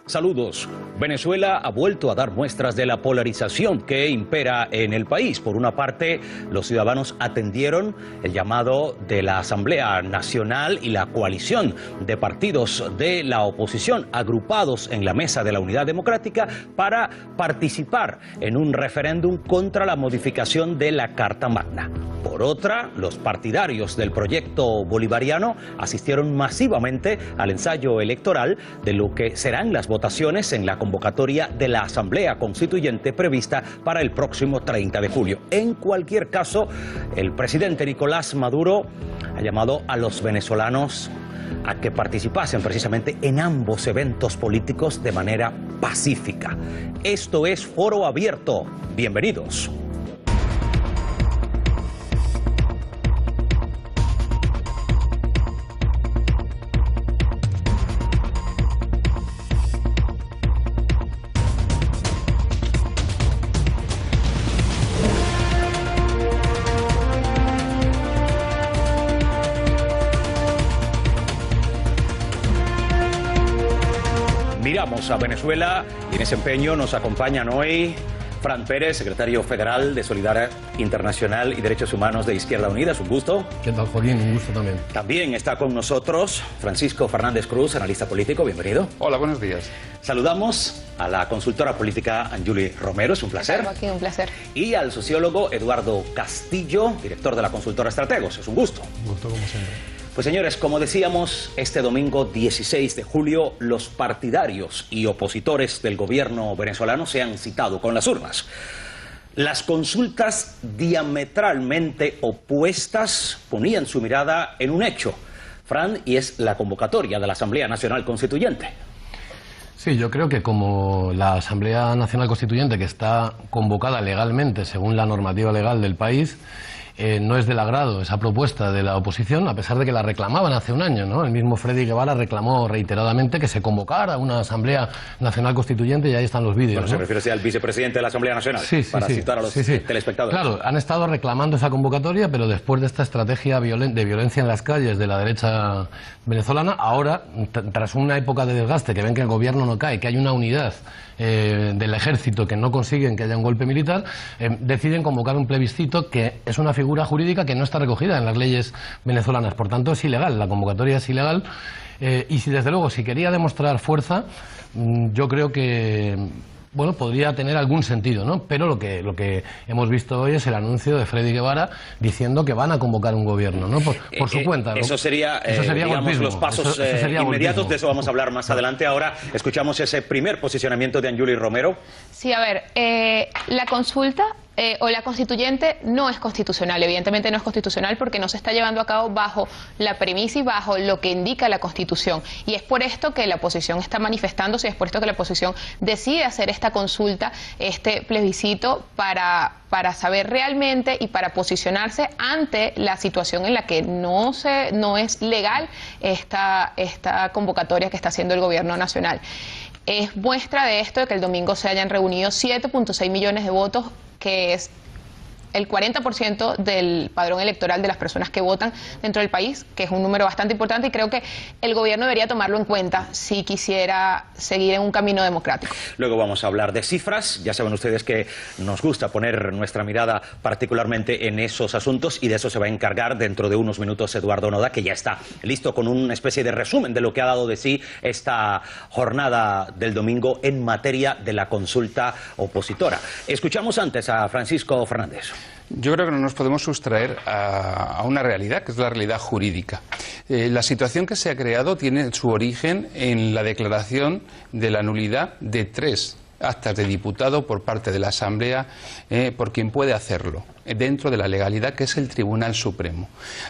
Saludos. Venezuela ha vuelto a dar muestras de la polarización que impera en el país. Por una parte, los ciudadanos atendieron el llamado de la Asamblea Nacional y la coalición de partidos de la oposición agrupados en la Mesa de la Unidad Democrática para participar en un referéndum contra la modificación de la Carta Magna. Por otra, los partidarios del proyecto bolivariano asistieron masivamente al ensayo electoral de lo que serán las votaciones en la convocatoria de la Asamblea Constituyente prevista para el próximo 30 de julio. En cualquier caso, el presidente Nicolás Maduro ha llamado a los venezolanos a que participasen precisamente en ambos eventos políticos de manera pacífica. Esto es Foro Abierto. Bienvenidos. Miramos a Venezuela y en ese empeño nos acompañan hoy Fran Pérez, secretario federal de Solidaridad Internacional y Derechos Humanos de Izquierda Unida. Es un gusto. ¿Qué tal, Joaquín? Un gusto también. También está con nosotros Francisco Fernández Cruz, analista político. Bienvenido. Hola, buenos días. Saludamos a la consultora política Anjuli Romero. Es un placer. Joaquín, un placer. Y al sociólogo Eduardo Castillo, director de la consultora Estrategos. Es un gusto. Un gusto, como siempre. Pues señores, como decíamos, este domingo 16 de julio los partidarios y opositores del gobierno venezolano se han citado con las urnas. Las consultas diametralmente opuestas ponían su mirada en un hecho, Fran, y es la convocatoria de la Asamblea Nacional Constituyente. Sí, yo creo que como la Asamblea Nacional Constituyente, que está convocada legalmente según la normativa legal del país, no es del agrado esa propuesta de la oposición, a pesar de que la reclamaban hace un año, ¿no? El mismo Freddy Guevara reclamó reiteradamente que se convocara una Asamblea Nacional Constituyente y ahí están los vídeos. Bueno, ¿no? ¿Se refiere al vicepresidente de la Asamblea Nacional? Sí, para citar a los telespectadores. Claro, han estado reclamando esa convocatoria, pero después de esta estrategia de violencia en las calles de la derecha venezolana, ahora, tras una época de desgaste, que ven que el gobierno no cae, que hay una unidad del ejército que no consiguen que haya un golpe militar, deciden convocar un plebiscito que es una figura jurídica que no está recogida en las leyes venezolanas. Por tanto, es ilegal, la convocatoria es ilegal. Y si desde luego, si quería demostrar fuerza, yo creo que bueno, podría tener algún sentido, ¿no? Pero lo que hemos visto hoy es el anuncio de Freddy Guevara diciendo que van a convocar un gobierno, ¿no? Por su cuenta, ¿no? Eso sería digamos, golpismo. Los pasos eso sería inmediatos. golpismo. De eso vamos a hablar más adelante. Ahora escuchamos ese primer posicionamiento de Anjuli Romero. Sí, a ver, la consulta o la constituyente no es constitucional, evidentemente no es constitucional porque no se está llevando a cabo bajo la premisa y bajo lo que indica la Constitución. Y es por esto que la oposición está manifestándose, y es por esto que la oposición decide hacer esta consulta, este plebiscito, para saber realmente y para posicionarse ante la situación en la que no es legal esta convocatoria que está haciendo el gobierno nacional. Es muestra de esto de que el domingo se hayan reunido 7.6 millones de votos, que es el 40% del padrón electoral de las personas que votan dentro del país, que es un número bastante importante, y creo que el gobierno debería tomarlo en cuenta si quisiera seguir en un camino democrático. Luego vamos a hablar de cifras. Ya saben ustedes que nos gusta poner nuestra mirada particularmente en esos asuntos, y de eso se va a encargar dentro de unos minutos Eduardo Noda, que ya está listo con una especie de resumen de lo que ha dado de sí esta jornada del domingo en materia de la consulta opositora. Escuchamos antes a Francisco Fernández. Yo creo que no nos podemos sustraer a una realidad, que es la realidad jurídica. La situación que se ha creado tiene su origen en la declaración de la nulidad de 3 actas de diputado por parte de la Asamblea por quien puede hacerlo, dentro de la legalidad, que es el Tribunal Supremo.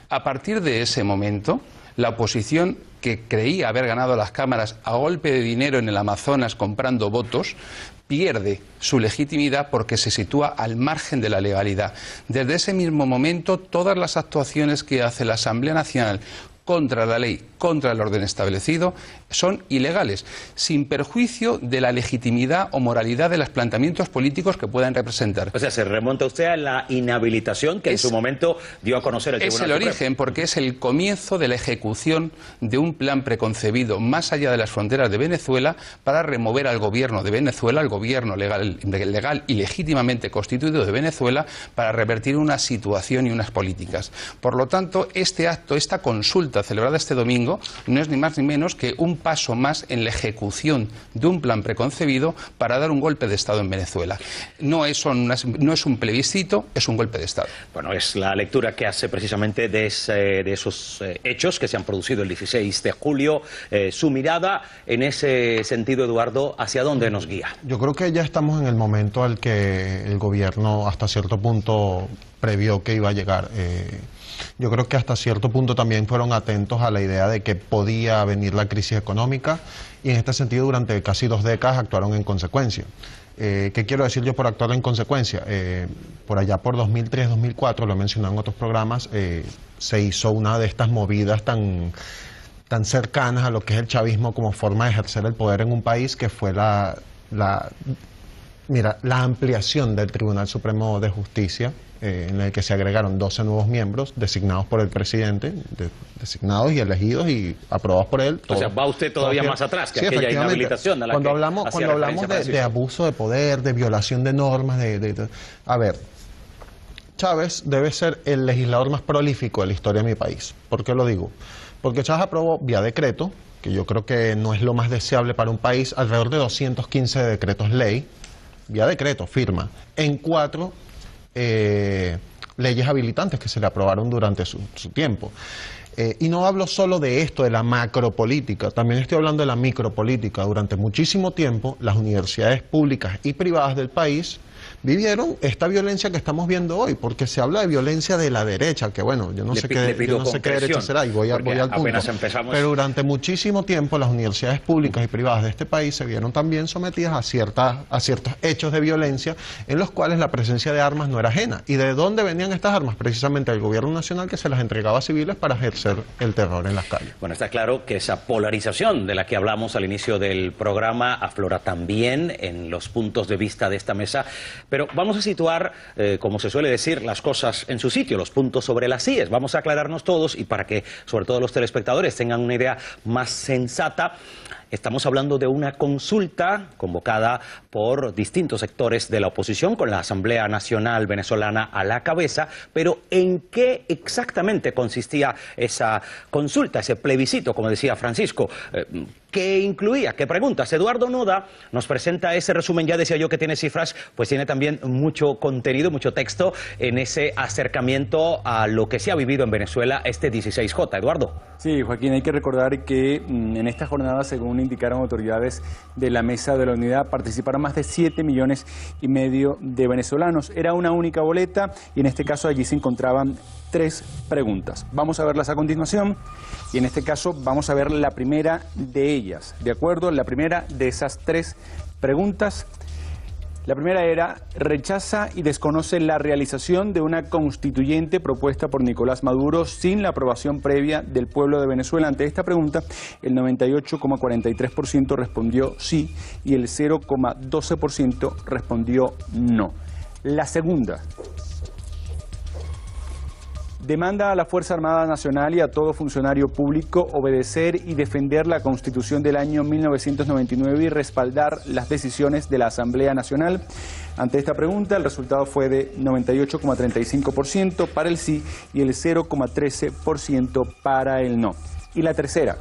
A partir de ese momento, la oposición, que creía haber ganado las cámaras a golpe de dinero en el Amazonas comprando votos, pierde su legitimidad porque se sitúa al margen de la legalidad. Desde ese mismo momento, todas las actuaciones que hace la Asamblea Nacional contra la ley, contra el orden establecido, son ilegales, sin perjuicio de la legitimidad o moralidad de los planteamientos políticos que puedan representar. O sea, se remonta usted a la inhabilitación que en su momento dio a conocer el Tribunal Supremo. Es el origen, porque es el comienzo de la ejecución de un plan preconcebido más allá de las fronteras de Venezuela para remover al gobierno de Venezuela, al gobierno legal y legítimamente constituido de Venezuela, para revertir una situación y unas políticas. Por lo tanto, este acto, esta consulta celebrada este domingo, no es ni más ni menos que un paso más en la ejecución de un plan preconcebido para dar un golpe de Estado en Venezuela. No es un plebiscito, es un golpe de Estado. Bueno, es la lectura que hace precisamente de esos hechos que se han producido el 16 de julio. Su mirada en ese sentido, Eduardo, ¿hacia dónde nos guía? Yo creo que ya estamos en el momento al que el gobierno hasta cierto punto previó que iba a llegar. Yo creo que hasta cierto punto también fueron atentos a la idea de que podía venir la crisis económica y en este sentido durante casi 2 décadas actuaron en consecuencia. ¿Qué quiero decir yo por actuar en consecuencia? Por allá por 2003-2004, lo he mencionado en otros programas, se hizo una de estas movidas tan cercanas a lo que es el chavismo como forma de ejercer el poder en un país, que fue la ampliación del Tribunal Supremo de Justicia, en el que se agregaron 12 nuevos miembros designados por el presidente, designados y elegidos y aprobados por él. O sea, va usted todavía más atrás que aquella inhabilitación a la cuando hablamos de abuso de poder, de violación de normas, a ver, Chávez debe ser el legislador más prolífico de la historia de mi país. ¿Por qué lo digo? Porque Chávez aprobó vía decreto, que yo creo que no es lo más deseable para un país, alrededor de 215 decretos ley, vía decreto, firma, en 4 leyes habilitantes que se le aprobaron durante su tiempo. Y no hablo solo de esto, de la macropolítica, también estoy hablando de la micropolítica. Durante muchísimo tiempo, las universidades públicas y privadas del país vivieron esta violencia que estamos viendo hoy, porque se habla de violencia de la derecha, que bueno, yo no sé qué derecha será, y voy al punto. Pero durante muchísimo tiempo las universidades públicas y privadas de este país se vieron también sometidas a ciertos hechos de violencia en los cuales la presencia de armas no era ajena. ¿Y de dónde venían estas armas? Precisamente del gobierno nacional, que se las entregaba a civiles para ejercer el terror en las calles. Bueno, está claro que esa polarización de la que hablamos al inicio del programa aflora también en los puntos de vista de esta mesa. Pero vamos a situar, como se suele decir, las cosas en su sitio, los puntos sobre las íes. Vamos a aclararnos todos y para que, sobre todo los telespectadores, tengan una idea más sensata. Estamos hablando de una consulta convocada por distintos sectores de la oposición, con la Asamblea Nacional Venezolana a la cabeza, pero ¿en qué exactamente consistía esa consulta, ese plebiscito, como decía Francisco? ¿Qué incluía? ¿Qué preguntas? Eduardo Noda nos presenta ese resumen. Ya decía yo que tiene cifras, pues tiene también mucho contenido, mucho texto en ese acercamiento a lo que se ha vivido en Venezuela este 16J. Eduardo. Sí, Joaquín, hay que recordar que en esta jornada, según indicaron autoridades de la Mesa de la Unidad, participaron más de 7,5 millones de venezolanos. Era una única boleta y en este caso allí se encontraban 3 preguntas. Vamos a verlas a continuación y en este caso vamos a ver la primera de ellas. ¿De acuerdo? La primera de esas 3 preguntas. La primera era: rechaza y desconoce la realización de una constituyente propuesta por Nicolás Maduro sin la aprobación previa del pueblo de Venezuela. Ante esta pregunta, el 98,43% respondió sí y el 0,12% respondió no. La segunda: demanda a la Fuerza Armada Nacional y a todo funcionario público obedecer y defender la Constitución del año 1999 y respaldar las decisiones de la Asamblea Nacional. Ante esta pregunta, el resultado fue de 98,35% para el sí y el 0,13% para el no. Y la tercera: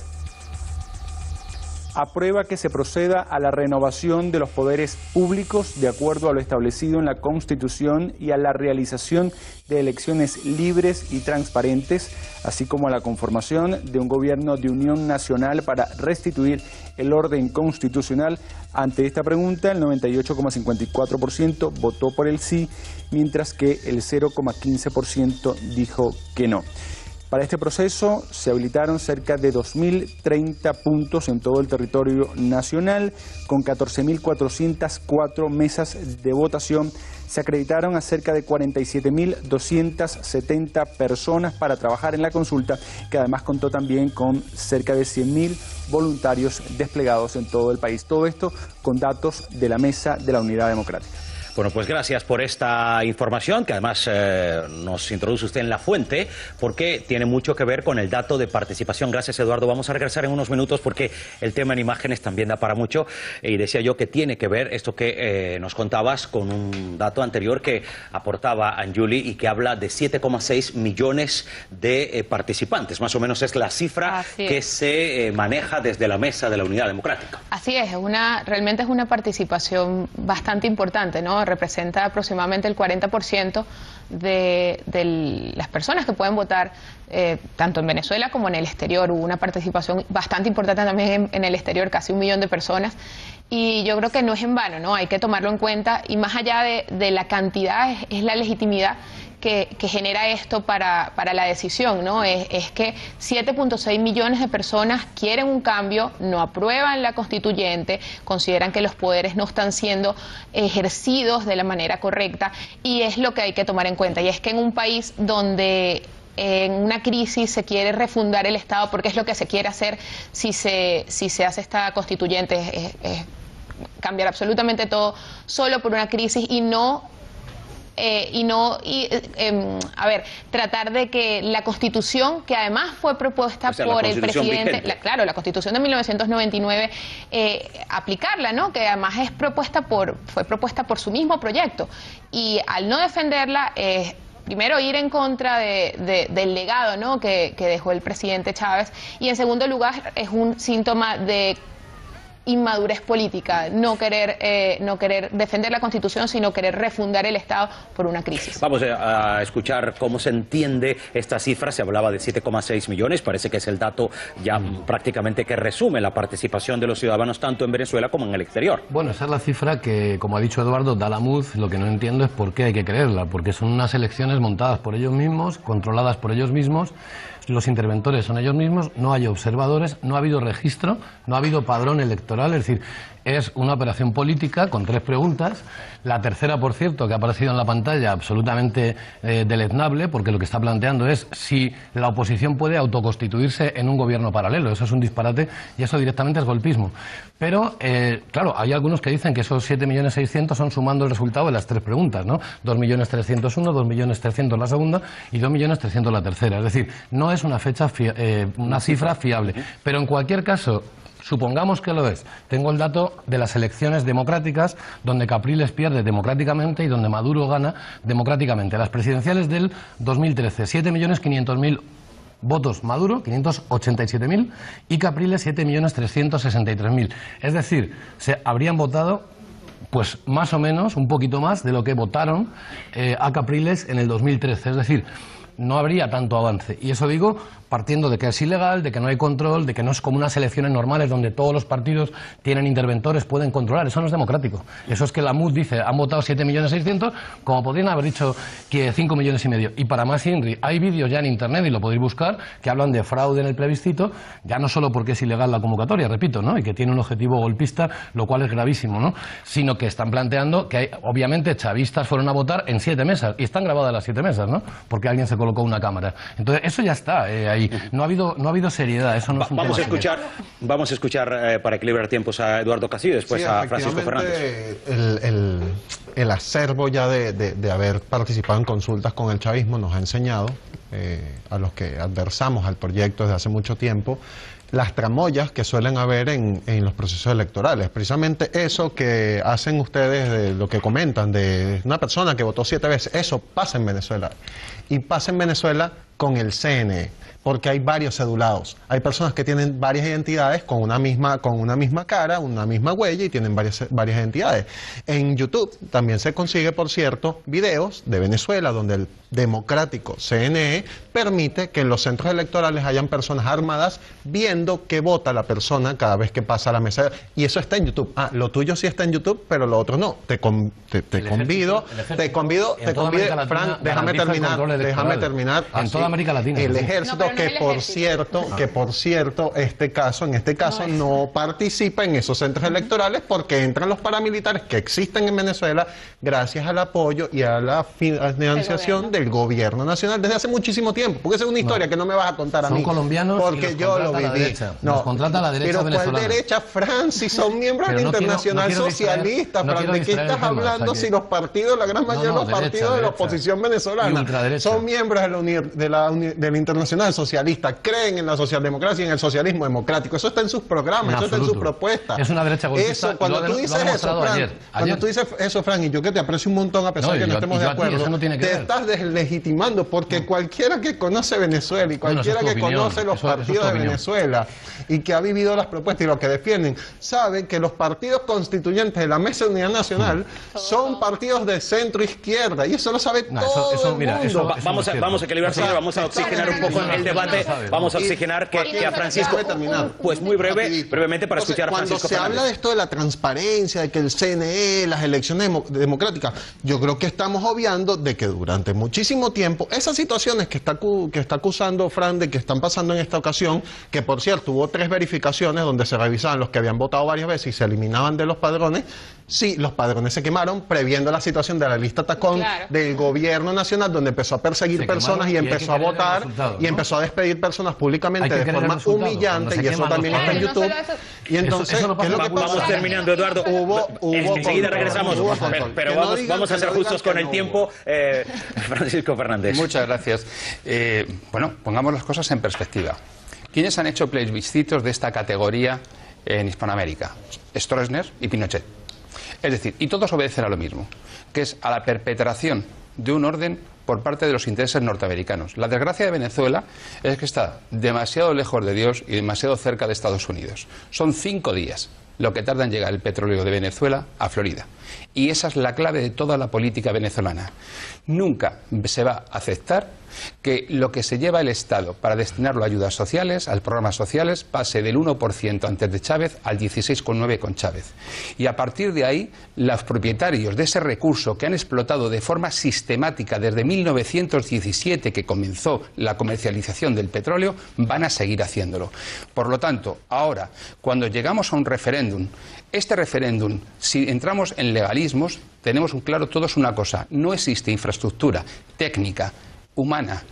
aprueba que se proceda a la renovación de los poderes públicos de acuerdo a lo establecido en la Constitución y a la realización de elecciones libres y transparentes, así como a la conformación de un gobierno de unión nacional para restituir el orden constitucional. Ante esta pregunta, el 98,54% votó por el sí, mientras que el 0,15% dijo que no. Para este proceso se habilitaron cerca de 2.030 puntos en todo el territorio nacional, con 14.404 mesas de votación. Se acreditaron a cerca de 47.270 personas para trabajar en la consulta, que además contó también con cerca de 100.000 voluntarios desplegados en todo el país. Todo esto con datos de la Mesa de la Unidad Democrática. Bueno, pues gracias por esta información, que además nos introduce usted en la fuente, porque tiene mucho que ver con el dato de participación. Gracias, Eduardo. Vamos a regresar en unos minutos porque el tema en imágenes también da para mucho. Y decía yo que tiene que ver esto que nos contabas con un dato anterior que aportaba Anjuli y que habla de 7,6 millones de participantes. Más o menos es la cifra que se maneja desde la Mesa de la Unidad Democrática. Así es, realmente es una participación bastante importante, ¿no? Representa aproximadamente el 40% de las personas que pueden votar tanto en Venezuela como en el exterior. Hubo una participación bastante importante también en el exterior, casi 1 millón de personas, y yo creo que no es en vano, ¿no? Hay que tomarlo en cuenta, y más allá de la cantidad es la legitimidad que genera esto para la decisión, ¿no? Es que 7.6 millones de personas quieren un cambio, no aprueban la constituyente, consideran que los poderes no están siendo ejercidos de la manera correcta, y es lo que hay que tomar en cuenta. Y es que en un país donde en una crisis se quiere refundar el Estado, porque es lo que se quiere hacer si se hace esta constituyente, es cambiar absolutamente todo solo por una crisis tratar de que la Constitución, que además fue propuesta por el presidente, la Constitución de 1999, aplicarla, ¿no? Que además fue propuesta por su mismo proyecto, y al no defenderla, primero ir en contra del legado, ¿no? que dejó el presidente Chávez, y en segundo lugar es un síntoma de inmadurez política, no querer defender la Constitución, sino querer refundar el Estado por una crisis. Vamos a escuchar cómo se entiende esta cifra. Se hablaba de 7,6 millones, parece que es el dato ya prácticamente que resume la participación de los ciudadanos tanto en Venezuela como en el exterior. Bueno, esa es la cifra que, como ha dicho Eduardo, da la MUD. Lo que no entiendo es por qué hay que creerla, porque son unas elecciones montadas por ellos mismos, controladas por ellos mismos. Los interventores son ellos mismos, no hay observadores, no ha habido registro, no ha habido padrón electoral, es decir, es una operación política con 3 preguntas. La tercera, por cierto, que ha aparecido en la pantalla, absolutamente deleznable, porque lo que está planteando es si la oposición puede autoconstituirse en un gobierno paralelo. Eso es un disparate y eso directamente es golpismo. Pero, claro, hay algunos que dicen que esos 7.600.000 son sumando el resultado de las 3 preguntas, ¿no? 2.301.000, 2.300.000 la segunda y 2.300.000 la tercera. Es decir, no es una cifra fiable. Pero en cualquier caso, supongamos que lo es. Tengo el dato de las elecciones democráticas, donde Capriles pierde democráticamente y donde Maduro gana democráticamente. Las presidenciales del 2013, 7.500.000 votos Maduro, 587.000, y Capriles 7.363.000. Es decir, se habrían votado pues más o menos, un poquito más de lo que votaron a Capriles en el 2013. Es decir, no habría tanto avance. Y eso digo partiendo de que es ilegal, de que no hay control, de que no es como unas elecciones normales donde todos los partidos tienen interventores, pueden controlar. Eso no es democrático. Eso es que la MUD dice, han votado 7.600.000, como podrían haber dicho que 5,5 millones. Y para más, Inri, hay vídeos ya en Internet, y lo podéis buscar, que hablan de fraude en el plebiscito, ya no solo porque es ilegal la convocatoria, repito, ¿no? Y que tiene un objetivo golpista, lo cual es gravísimo, ¿no? Sino que están planteando que obviamente chavistas fueron a votar en 7 mesas, y están grabadas las 7 mesas, ¿no? Porque alguien se colocó una cámara. Entonces, eso ya está ahí. No ha habido seriedad. Eso no es un vamos a escuchar para equilibrar tiempos a Eduardo Castillo y después a Francisco Fernández. El acervo ya de haber participado en consultas con el chavismo nos ha enseñado, a los que adversamos al proyecto desde hace mucho tiempo, las tramoyas que suelen haber en los procesos electorales. Precisamente eso que hacen ustedes, de lo que comentan de una persona que votó 7 veces, eso pasa en Venezuela. Y pasa en Venezuela con el CNE, porque hay varios cedulados. Hay personas que tienen varias identidades con una misma cara, una misma huella, y tienen varias identidades. En YouTube también se consigue, por cierto, videos de Venezuela donde el democrático, CNE, permite que en los centros electorales hayan personas armadas viendo qué vota la persona cada vez que pasa a la mesa. Y eso está en YouTube. Ah, lo tuyo sí está en YouTube, pero lo otro no. Te convido, Fran, déjame terminar. En toda América Latina. El ejército, que por cierto, en este caso no participa en esos centros electorales porque entran los paramilitares que existen en Venezuela gracias al apoyo y a la financiación del gobierno nacional desde hace muchísimo tiempo. Porque esa es una historia que no me vas a contar a mí. Son colombianos porque yo lo viví. Nos contrata la derecha venezolana. ¿Cuál derecha, Fran? Si son miembros de la Internacional Socialista, Fran, ¿de qué estás hablando? Si los partidos, la gran mayoría de los partidos de la oposición venezolana son miembros de la Internacional Socialista, creen en la socialdemocracia y en el socialismo democrático. Eso está en sus programas, eso está en sus propuestas. Es una derecha golpista. Eso, cuando tú dices eso, Fran, cuando tú dices eso, Fran, y yo que te aprecio un montón a pesar de que no estemos de acuerdo, te estás deslegitimando porque cualquiera que conoce Venezuela y cualquiera que conoce los partidos de Venezuela y que ha vivido las propuestas y lo que defienden, sabe que los partidos constituyentes de la Mesa de Unidad Nacional son partidos de centro izquierda y eso lo sabe todo el mundo. Vamos a equilibrar, vamos a oxigenar un poco el debate, vamos a oxigenar que a Francisco, pues muy brevemente para escuchar a Francisco Fernández. Cuando se habla de esto de la transparencia, de que el CNE, las elecciones democráticas, yo creo que estamos obviando de que durante muchísimo tiempo esas situaciones que está acusando Fran de que están pasando en esta ocasión, que por cierto hubo 3 verificaciones donde se revisaban los que habían votado varias veces y se eliminaban de los padrones. Sí, los padrones se quemaron previendo la situación de la lista tacón del gobierno nacional, donde empezó a perseguir personas y empezó a votar y empezó a despedir personas públicamente de forma humillante, y eso también está en YouTube. Y entonces, ¿qué es lo que pasa? Vamos terminando, Eduardo. Enseguida regresamos, pero vamos a ser justos con el tiempo. Francisco Fernández. Muchas gracias. Bueno, pongamos las cosas en perspectiva. ¿Quiénes han hecho plebiscitos de esta categoría en Hispanoamérica? Stroessner y Pinochet. Es decir, y todos obedecen a lo mismo, que es a la perpetración de un orden por parte de los intereses norteamericanos. La desgracia de Venezuela es que está demasiado lejos de Dios y demasiado cerca de Estados Unidos. Son 5 días lo que tarda en llegar el petróleo de Venezuela a Florida. Y esa es la clave de toda la política venezolana. Nunca se va a aceptar que lo que se lleva el Estado para destinarlo a ayudas sociales, a programas sociales, pase del 1% antes de Chávez al 16,9% con Chávez. Y a partir de ahí, los propietarios de ese recurso que han explotado de forma sistemática desde 1917, que comenzó la comercialización del petróleo, van a seguir haciéndolo. Por lo tanto, ahora, cuando llegamos a un referéndum, este referéndum, si entramos en legalismos, tenemos claro todos una cosa: no existe infraestructura técnica, humana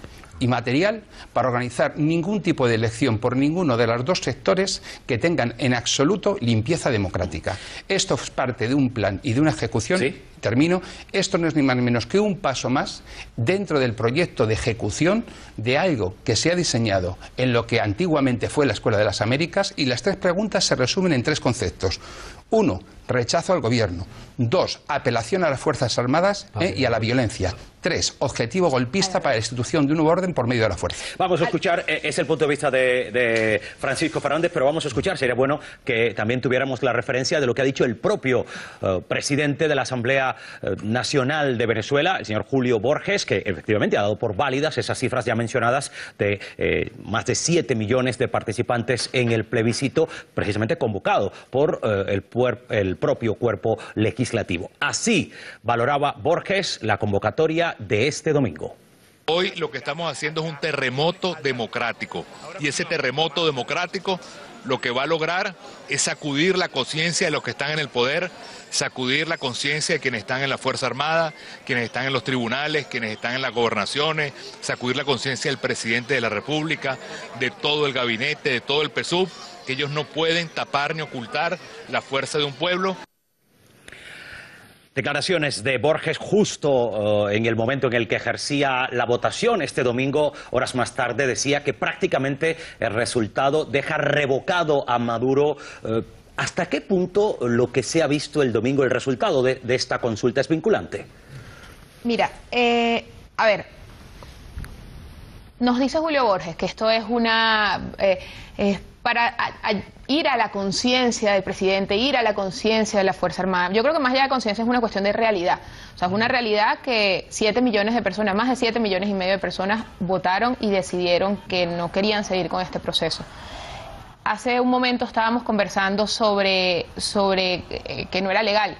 y material para organizar ningún tipo de elección por ninguno de los dos sectores que tengan en absoluto limpieza democrática. Esto es parte de un plan y de una ejecución. ¿Sí? Termino. Esto no es ni más ni menos que un paso más dentro del proyecto de ejecución de algo que se ha diseñado en lo que antiguamente fue la Escuela de las Américas, y las 3 preguntas se resumen en 3 conceptos. 1, rechazo al gobierno. 2, apelación a las Fuerzas Armadas y a la violencia. 3, objetivo golpista para la institución de un nuevo orden por medio de la fuerza. Vamos a escuchar, es el punto de vista de Francisco Fernández, pero vamos a escuchar, sería bueno que también tuviéramos la referencia de lo que ha dicho el propio presidente de la Asamblea Nacional de Venezuela, el señor Julio Borges, que efectivamente ha dado por válidas esas cifras ya mencionadas de más de 7 millones de participantes en el plebiscito, precisamente convocado por el propio cuerpo legislativo. Así valoraba Borges la convocatoria de este domingo. Hoy lo que estamos haciendo es un terremoto democrático, y ese terremoto democrático lo que va a lograr es sacudir la conciencia de los que están en el poder, sacudir la conciencia de quienes están en la Fuerza Armada, quienes están en los tribunales, quienes están en las gobernaciones, sacudir la conciencia del presidente de la República, de todo el gabinete, de todo el PSUV, que ellos no pueden tapar ni ocultar la fuerza de un pueblo. Declaraciones de Borges justo en el momento en el que ejercía la votación este domingo. Horas más tarde decía que prácticamente el resultado deja revocado a Maduro. ¿Hasta qué punto lo que se ha visto el domingo, el resultado de esta consulta, es vinculante? Mira, a ver, nos dice Julio Borges que esto es una para ir a la conciencia del presidente, ir a la conciencia de la Fuerza Armada. Yo creo que más allá de conciencia es una cuestión de realidad. O sea, es una realidad que 7 millones de personas, más de 7 millones y medio de personas votaron y decidieron que no querían seguir con este proceso. Hace un momento estábamos conversando sobre que no era legal.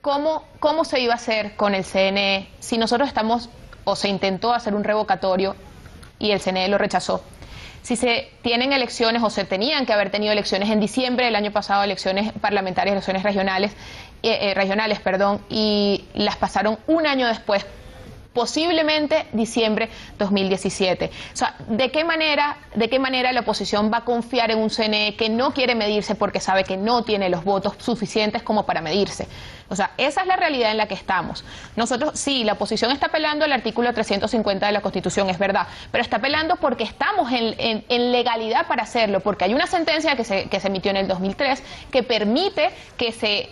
¿Cómo se iba a hacer con el CNE si nosotros estamos, o se intentó hacer un revocatorio y el CNE lo rechazó? Si se tienen elecciones o se tenían que haber tenido elecciones en diciembre del año pasado, elecciones parlamentarias, elecciones regionales, y las pasaron un año después, posiblemente diciembre 2017. O sea, ¿de qué manera la oposición va a confiar en un CNE que no quiere medirse porque sabe que no tiene los votos suficientes como para medirse? O sea, esa es la realidad en la que estamos. Nosotros, sí, la oposición está apelando al artículo 350 de la Constitución, es verdad, pero está apelando porque estamos en legalidad para hacerlo, porque hay una sentencia que se emitió en el 2003 que permite que se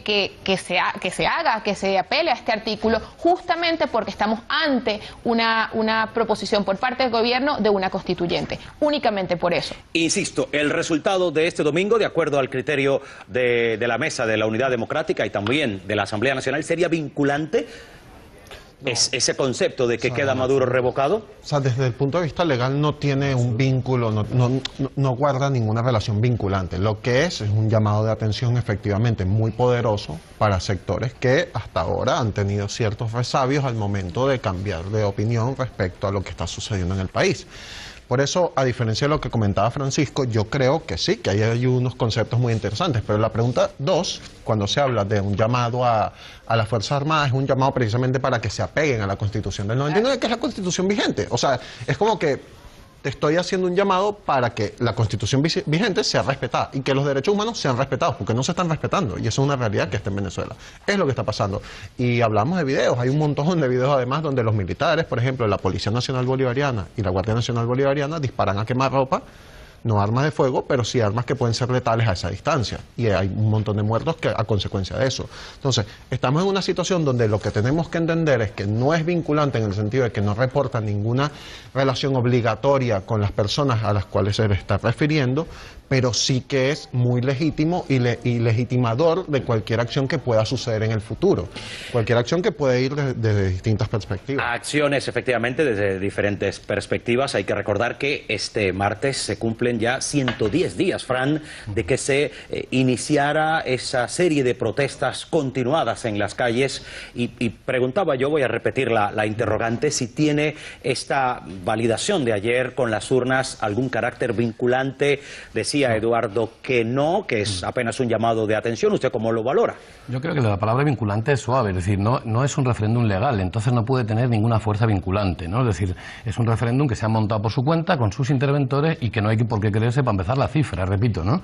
apele a este artículo, justamente porque estamos ante una proposición por parte del gobierno de una constituyente, únicamente por eso. Insisto, el resultado de este domingo, de acuerdo al criterio de la Mesa de la Unidad Democrática y también de la Asamblea Nacional, ¿sería vinculante? No. ¿Ese concepto de que queda Maduro revocado? O sea, desde el punto de vista legal no tiene un vínculo, no guarda ninguna relación vinculante. Lo que es un llamado de atención efectivamente muy poderoso para sectores que hasta ahora han tenido ciertos resabios al momento de cambiar de opinión respecto a lo que está sucediendo en el país. Por eso, a diferencia de lo que comentaba Francisco, yo creo que sí, que hay unos conceptos muy interesantes, pero la pregunta 2, cuando se habla de un llamado a las Fuerzas Armadas, es un llamado precisamente para que se apeguen a la Constitución del 99, que es la Constitución vigente. O sea, es como que te estoy haciendo un llamado para que la Constitución vigente sea respetada y que los derechos humanos sean respetados, porque no se están respetando, y eso es una realidad que está en Venezuela. Es lo que está pasando. Y hablamos de videos, hay un montón de videos además donde los militares, por ejemplo, la Policía Nacional Bolivariana y la Guardia Nacional Bolivariana disparan a quemarropa, no armas de fuego, pero sí armas que pueden ser letales a esa distancia. Y hay un montón de muertos a consecuencia de eso. Entonces, estamos en una situación donde lo que tenemos que entender es que no es vinculante en el sentido de que no reporta ninguna relación obligatoria con las personas a las cuales se le está refiriendo, pero sí que es muy legítimo y legitimador de cualquier acción que pueda suceder en el futuro. Cualquier acción que puede ir desde distintas perspectivas. Acciones, efectivamente, desde diferentes perspectivas. Hay que recordar que este martes se cumplen ya 110 días, Fran, de que se iniciara esa serie de protestas continuadas en las calles. Y preguntaba yo, voy a repetir la interrogante, si tiene esta validación de ayer con las urnas algún carácter vinculante. Decía Eduardo que no, que es apenas un llamado de atención. ¿Usted cómo lo valora? Yo creo que la palabra vinculante es suave, es decir, no es un referéndum legal, entonces no puede tener ninguna fuerza vinculante, ¿no? Es decir, es un referéndum que se ha montado por su cuenta, con sus interventores, y que no hay por qué creerse, para empezar, la cifra, repito, ¿no?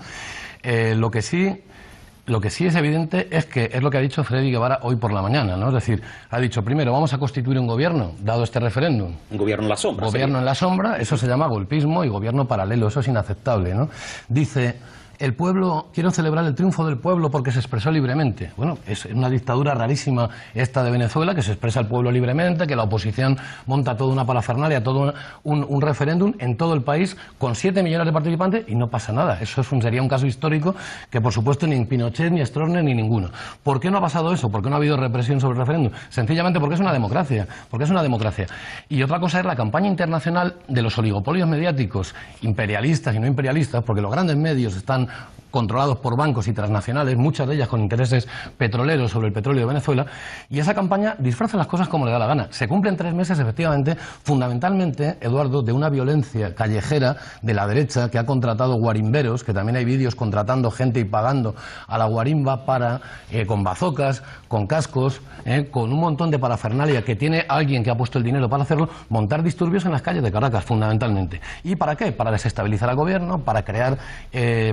Lo que sí es evidente es que es lo que ha dicho Freddy Guevara hoy por la mañana, ¿no? Es decir, ha dicho, primero, vamos a constituir un gobierno, dado este referéndum. Un gobierno en la sombra. Gobierno en la sombra, eso se llama golpismo, y gobierno paralelo, eso es inaceptable, ¿no? Dice, el pueblo, quiero celebrar el triunfo del pueblo porque se expresó libremente. Bueno, es una dictadura rarísima esta de Venezuela, que se expresa el pueblo libremente, que la oposición monta toda una parafernalia, todo un referéndum en todo el país con 7 millones de participantes y no pasa nada. Eso sería un caso histórico que, por supuesto, ni Pinochet, ni Stroessner, ni ninguno. ¿Por qué no ha pasado eso? ¿Por qué no ha habido represión sobre el referéndum? Sencillamente porque es una democracia. Porque es una democracia. Y otra cosa es la campaña internacional de los oligopolios mediáticos, imperialistas y no imperialistas, porque los grandes medios están controlados por bancos y transnacionales, muchas de ellas con intereses petroleros sobre el petróleo de Venezuela, y esa campaña disfraza las cosas como le da la gana. Se cumplen 3 meses, efectivamente, fundamentalmente, Eduardo, de una violencia callejera de la derecha que ha contratado guarimberos, que también hay vídeos contratando gente y pagando a la guarimba para, con bazocas, con cascos, con un montón de parafernalia que tiene alguien que ha puesto el dinero para hacerlo, montar disturbios en las calles de Caracas, fundamentalmente. ¿Y para qué? Para desestabilizar al gobierno, para crear,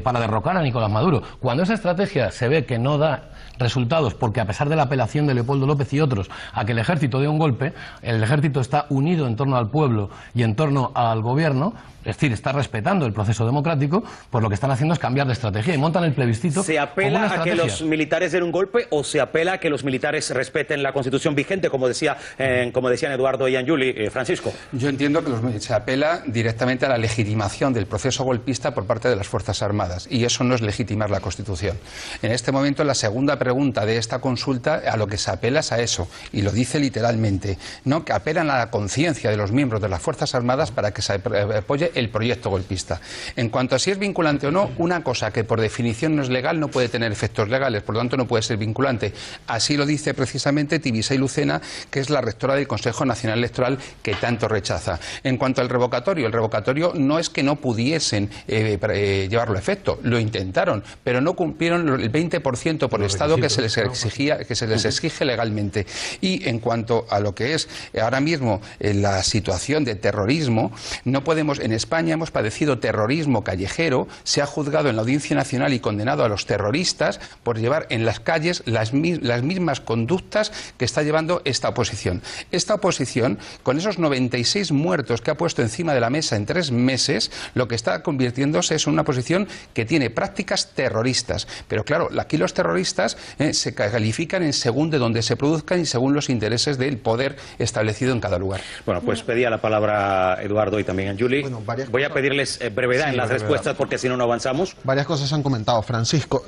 para derrocar a Nicolás Maduro. Cuando esa estrategia se ve que no da resultados, porque a pesar de la apelación de Leopoldo López y otros a que el ejército dé un golpe, el ejército está unido en torno al pueblo y en torno al gobierno, es decir, está respetando el proceso democrático, pues lo que están haciendo es cambiar de estrategia y montan el plebiscito. ¿Se apela a que los militares den un golpe o se apela a que los militares respeten la Constitución vigente, como decían Eduardo y Anjuli, Francisco? Yo entiendo que se apela directamente a la legitimación del proceso golpista por parte de las Fuerzas Armadas, y eso no es legitimar la Constitución. En este momento, la segunda pregunta de esta consulta, a lo que se apela es a eso, y lo dice literalmente, ¿no? Que apelan a la conciencia de los miembros de las Fuerzas Armadas para que se apoye el proyecto golpista. En cuanto a si es vinculante o no, una cosa que por definición no es legal no puede tener efectos legales, por lo tanto no puede ser vinculante. Así lo dice precisamente Tibisay Lucena, que es la rectora del Consejo Nacional Electoral, que tanto rechaza. En cuanto al revocatorio, el revocatorio no es que no pudiesen llevarlo a efecto, lo intentaron, pero no cumplieron el 20% por estado que se les exigía, que se les exige legalmente. Y en cuanto a lo que es ahora mismo la situación de terrorismo, no podemos, en España hemos padecido terrorismo callejero, se ha juzgado en la Audiencia Nacional y condenado a los terroristas por llevar en las calles las mismas conductas que está llevando esta oposición. Esta oposición, con esos 96 muertos que ha puesto encima de la mesa en 3 meses, lo que está convirtiéndose es en una oposición que tiene prácticas terroristas. Pero claro, aquí los terroristas se califican en según de donde se produzcan y según los intereses del poder establecido en cada lugar. Bueno, pues pedía la palabra Eduardo y también Anjuli. Bueno, voy a pedirles brevedad en las respuestas porque si no, no avanzamos. Varias cosas se han comentado. Francisco,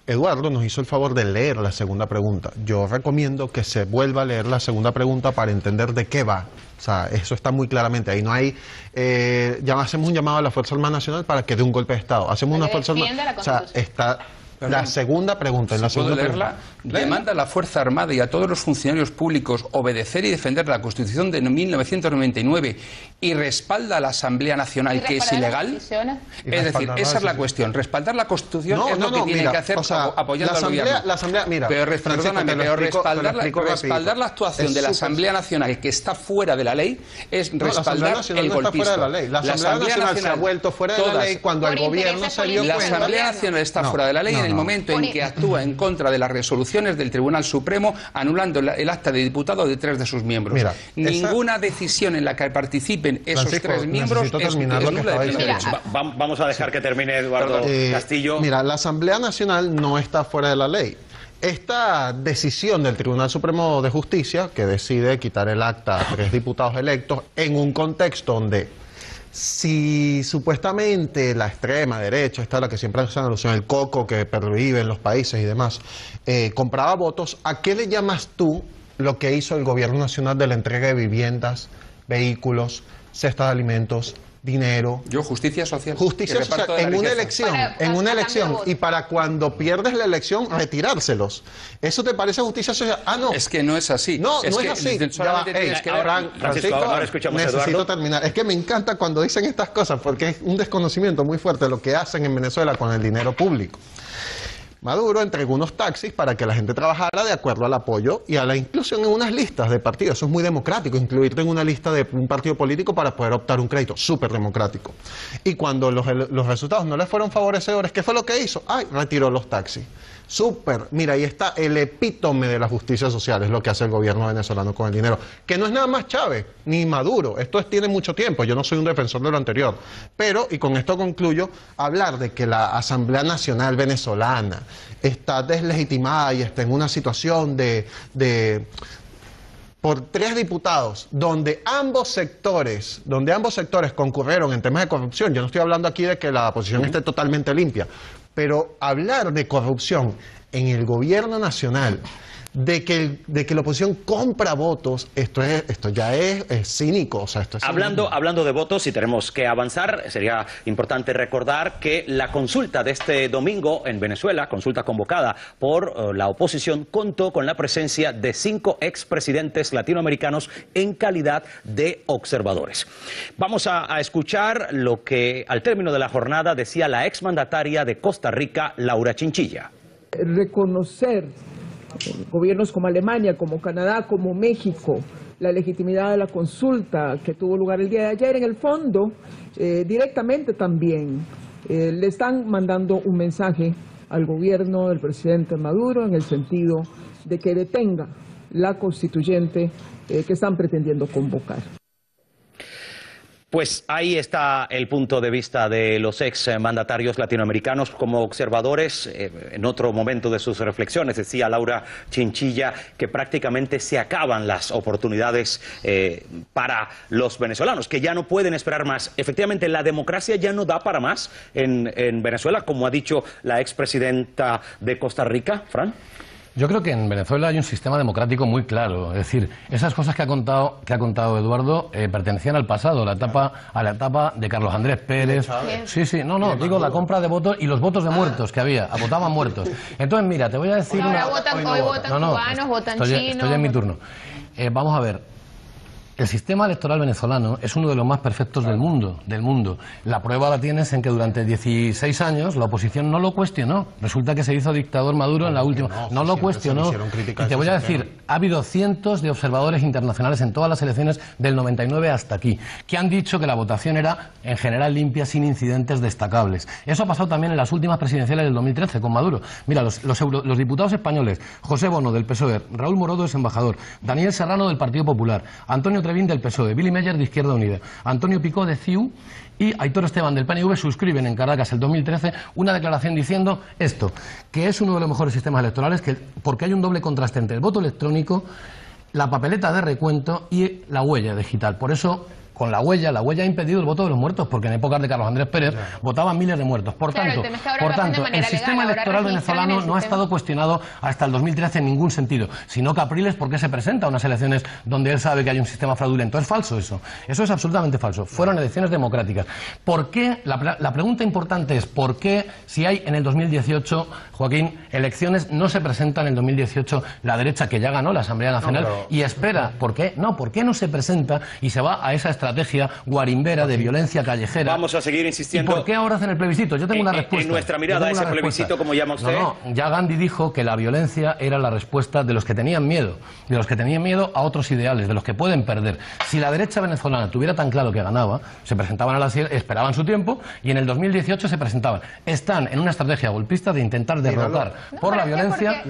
Eduardo nos hizo el favor de leer la segunda pregunta. Yo recomiendo que se vuelva a leer la segunda pregunta para entender de qué va. O sea, eso está muy claramente ahí. No hay... ya hacemos un llamado a la Fuerza Armada Nacional para que dé un golpe de Estado. Hacemos una Fuerza Armada... O sea, está... La segunda pregunta, en la segunda leerla, demanda a la Fuerza Armada y a todos los funcionarios públicos obedecer y defender la Constitución de 1999 y respalda a la Asamblea Nacional, que es ilegal. Es decir, esa es la cuestión. Respaldar la Constitución es lo que tiene que hacer, apoyando al gobierno. La Asamblea, mira, pero respaldar la actuación de la Asamblea Nacional, que está fuera de la ley, es respaldar el golpismo. La Asamblea Nacional se ha vuelto fuera de la ley cuando el gobierno se dio cuenta. La Asamblea Nacional está fuera de la ley en el momento en que actúa en contra de las resoluciones del Tribunal Supremo, anulando el acta de diputado de 3 de sus miembros. Mira, ninguna decisión en la que participen esos Francisco, 3 miembros es nula de derecho. Vamos a dejar que termine Eduardo Castillo. Mira, la Asamblea Nacional no está fuera de la ley. Esta decisión del Tribunal Supremo de Justicia, que decide quitar el acta a 3 diputados electos en un contexto donde si supuestamente la extrema derecha, esta es la que siempre hace alusión, el coco que pervive en los países y demás, compraba votos, ¿a qué le llamas tú lo que hizo el gobierno nacional de la entrega de viviendas, vehículos, cestas de alimentos, dinero? Justicia social. Justicia social en una elección, y para cuando pierdes la elección retirárselos. ¿Eso te parece justicia social? Ah, no. Es que no es así. No, no es así. Francisco, ahora escuchamos necesito Eduardo. Terminar. Es que me encanta cuando dicen estas cosas porque es un desconocimiento muy fuerte de lo que hacen en Venezuela con el dinero público. Maduro entregó unos taxis para que la gente trabajara de acuerdo al apoyo y a la inclusión en unas listas de partidos. Eso es muy democrático, incluirte en una lista de un partido político para poder optar un crédito, súper democrático. Y cuando los resultados no le fueron favorecedores, ¿qué fue lo que hizo? Retiró los taxis. Súper. Mira, ahí está el epítome de la justicia social, es lo que hace el gobierno venezolano con el dinero. Que no es nada más Chávez, ni Maduro. Esto tiene mucho tiempo, yo no soy un defensor de lo anterior. Pero, y con esto concluyo, hablar de que la Asamblea Nacional Venezolana está deslegitimada y está en una situación por 3 diputados, donde ambos sectores concurrieron en temas de corrupción. Yo no estoy hablando aquí de que la oposición esté totalmente limpia, pero hablar de corrupción en el gobierno nacional, de que la oposición compra votos, esto ya es cínico. O sea, esto es hablando de votos, y tenemos que avanzar, sería importante recordar que la consulta de este domingo en Venezuela, consulta convocada por la oposición, contó con la presencia de 5 expresidentes latinoamericanos en calidad de observadores. Vamos a escuchar lo que al término de la jornada decía la exmandataria de Costa Rica, Laura Chinchilla. Reconocer gobiernos como Alemania, como Canadá, como México, la legitimidad de la consulta que tuvo lugar el día de ayer, en el fondo, directamente también le están mandando un mensaje al gobierno del presidente Maduro en el sentido de que detenga la constituyente que están pretendiendo convocar. Pues ahí está el punto de vista de los ex mandatarios latinoamericanos como observadores. En otro momento de sus reflexiones decía Laura Chinchilla que prácticamente se acaban las oportunidades para los venezolanos, que ya no pueden esperar más. Efectivamente, la democracia ya no da para más en Venezuela, como ha dicho la expresidenta de Costa Rica, Fran. Yo creo que en Venezuela hay un sistema democrático muy claro. Es decir, esas cosas que ha contado Eduardo pertenecían al pasado, a la etapa de Carlos Andrés Pérez. Sí, no, digo la compra de votos y los votos de muertos que había, votaban muertos. Entonces, mira, te voy a decir ahora votan cubanos, votan chinos. Estoy en mi turno. Vamos a ver. El sistema electoral venezolano es uno de los más perfectos del mundo. La prueba la tienes en que durante 16 años la oposición no lo cuestionó. Resulta que se hizo dictador Maduro en la última. No lo cuestionó. Y te voy a decir, ha habido cientos de observadores internacionales en todas las elecciones del 99 hasta aquí, que han dicho que la votación era en general limpia, sin incidentes destacables. Eso ha pasado también en las últimas presidenciales del 2013 con Maduro. Mira, los diputados españoles, José Bono del PSOE, Raúl Morodo es embajador, Daniel Serrano del Partido Popular, Antonio Trevín del PSOE, Billy Meyer de Izquierda Unida, Antonio Picó de CiU y Aitor Esteban del PNV suscriben en Caracas el 2013 una declaración diciendo esto, que es uno de los mejores sistemas electorales porque hay un doble contraste entre el voto electrónico, la papeleta de recuento y la huella digital. Por eso, con la huella ha impedido el voto de los muertos, porque en épocas de Carlos Andrés Pérez votaban miles de muertos. Por tanto, el sistema electoral venezolano no ha estado cuestionado hasta el 2013 en ningún sentido, sino Capriles, ¿por qué se presenta a unas elecciones donde él sabe que hay un sistema fraudulento? Es falso eso es absolutamente falso. Fueron elecciones democráticas. ¿Por qué? La pregunta importante es ¿por qué si hay en el 2018, Joaquín, elecciones, no se presenta en el 2018 la derecha que ya ganó la Asamblea Nacional y espera? ¿Por qué? ¿Por qué no se presenta y se va a esa estrategia guarimbera de violencia callejera? Vamos a seguir insistiendo. ¿Y por qué ahora hacen el plebiscito? Yo tengo una respuesta. En nuestra mirada, ese plebiscito, como llama usted. Ya Gandhi dijo que la violencia era la respuesta de los que tenían miedo, a otros ideales, de los que pueden perder. Si la derecha venezolana tuviera tan claro que ganaba, se presentaban a esperaban su tiempo y en el 2018 se presentaban. Están en una estrategia golpista de intentar derrotar por la violencia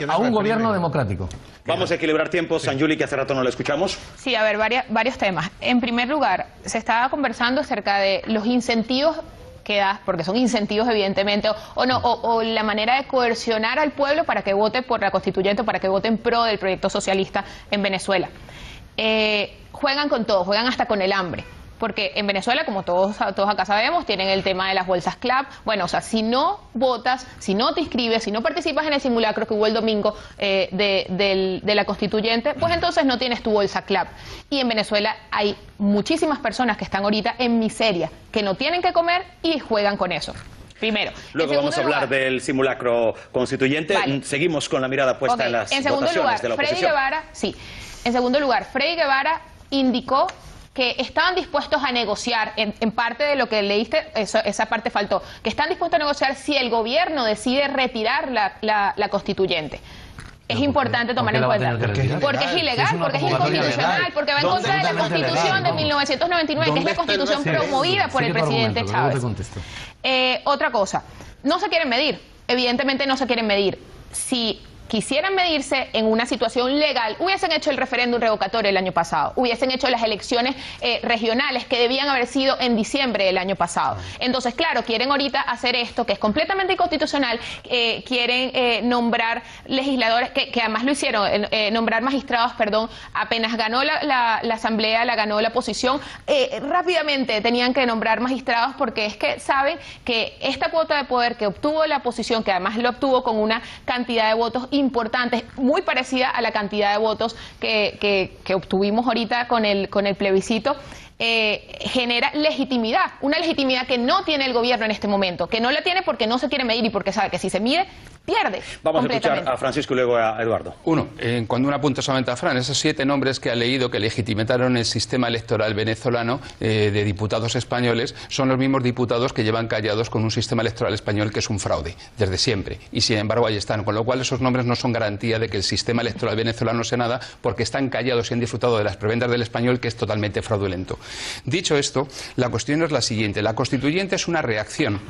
a un gobierno democrático. Vamos a equilibrar tiempos, Sanjuli, que hace rato no lo escuchamos. Sí, a ver, varios temas. En primer lugar, se estaba conversando acerca de los incentivos que das, porque son incentivos evidentemente, o la manera de coercionar al pueblo para que vote por la constituyente, para que vote en pro del proyecto socialista en Venezuela. Juegan con todo, juegan hasta con el hambre. Porque en Venezuela, como todos acá sabemos, tienen el tema de las bolsas CLAP. Bueno, o sea, si no votas, si no te inscribes, si no participas en el simulacro que hubo el domingo de la constituyente, pues entonces no tienes tu bolsa CLAP. Y en Venezuela hay muchísimas personas que están ahorita en miseria, que no tienen que comer y juegan con eso. Primero. Luego vamos a hablar del simulacro constituyente. Vale. Seguimos con la mirada puesta en las votaciones de la oposición. En segundo lugar, Freddy Guevara indicó que estaban dispuestos a negociar, en parte de lo que leíste, esa parte faltó, que están dispuestos a negociar si el gobierno decide retirar la constituyente. Es importante tomar en cuenta. Porque es ilegal, porque es inconstitucional, porque va en contra de la Constitución de 1999, que es la Constitución promovida por el presidente Chávez. Otra cosa, no se quieren medir, evidentemente no se quieren medir. Si quisieran medirse en una situación legal, hubiesen hecho el referéndum revocatorio el año pasado, hubiesen hecho las elecciones regionales que debían haber sido en diciembre del año pasado. Entonces, claro, quieren ahorita hacer esto que es completamente inconstitucional, quieren nombrar legisladores, que además lo hicieron, nombrar magistrados, apenas ganó la asamblea, la ganó la oposición, rápidamente tenían que nombrar magistrados porque es que saben que esta cuota de poder que obtuvo la oposición, que además lo obtuvo con una cantidad de votos importantes, muy parecida a la cantidad de votos que obtuvimos ahorita con el plebiscito, genera legitimidad, una legitimidad que no tiene el gobierno en este momento, que no la tiene porque no se quiere medir y porque sabe que si se mide pierde. Vamos a escuchar a Francisco y luego a Eduardo. Cuando uno apunta solamente a Fran, esos 7 nombres que ha leído que legitimaron el sistema electoral venezolano de diputados españoles son los mismos diputados que llevan callados con un sistema electoral español que es un fraude, desde siempre. Y sin embargo ahí están, con lo cual esos nombres no son garantía de que el sistema electoral venezolano sea nada, porque están callados y han disfrutado de las prebendas del español, que es totalmente fraudulento. Dicho esto, la cuestión es la siguiente. La constituyente es una reacción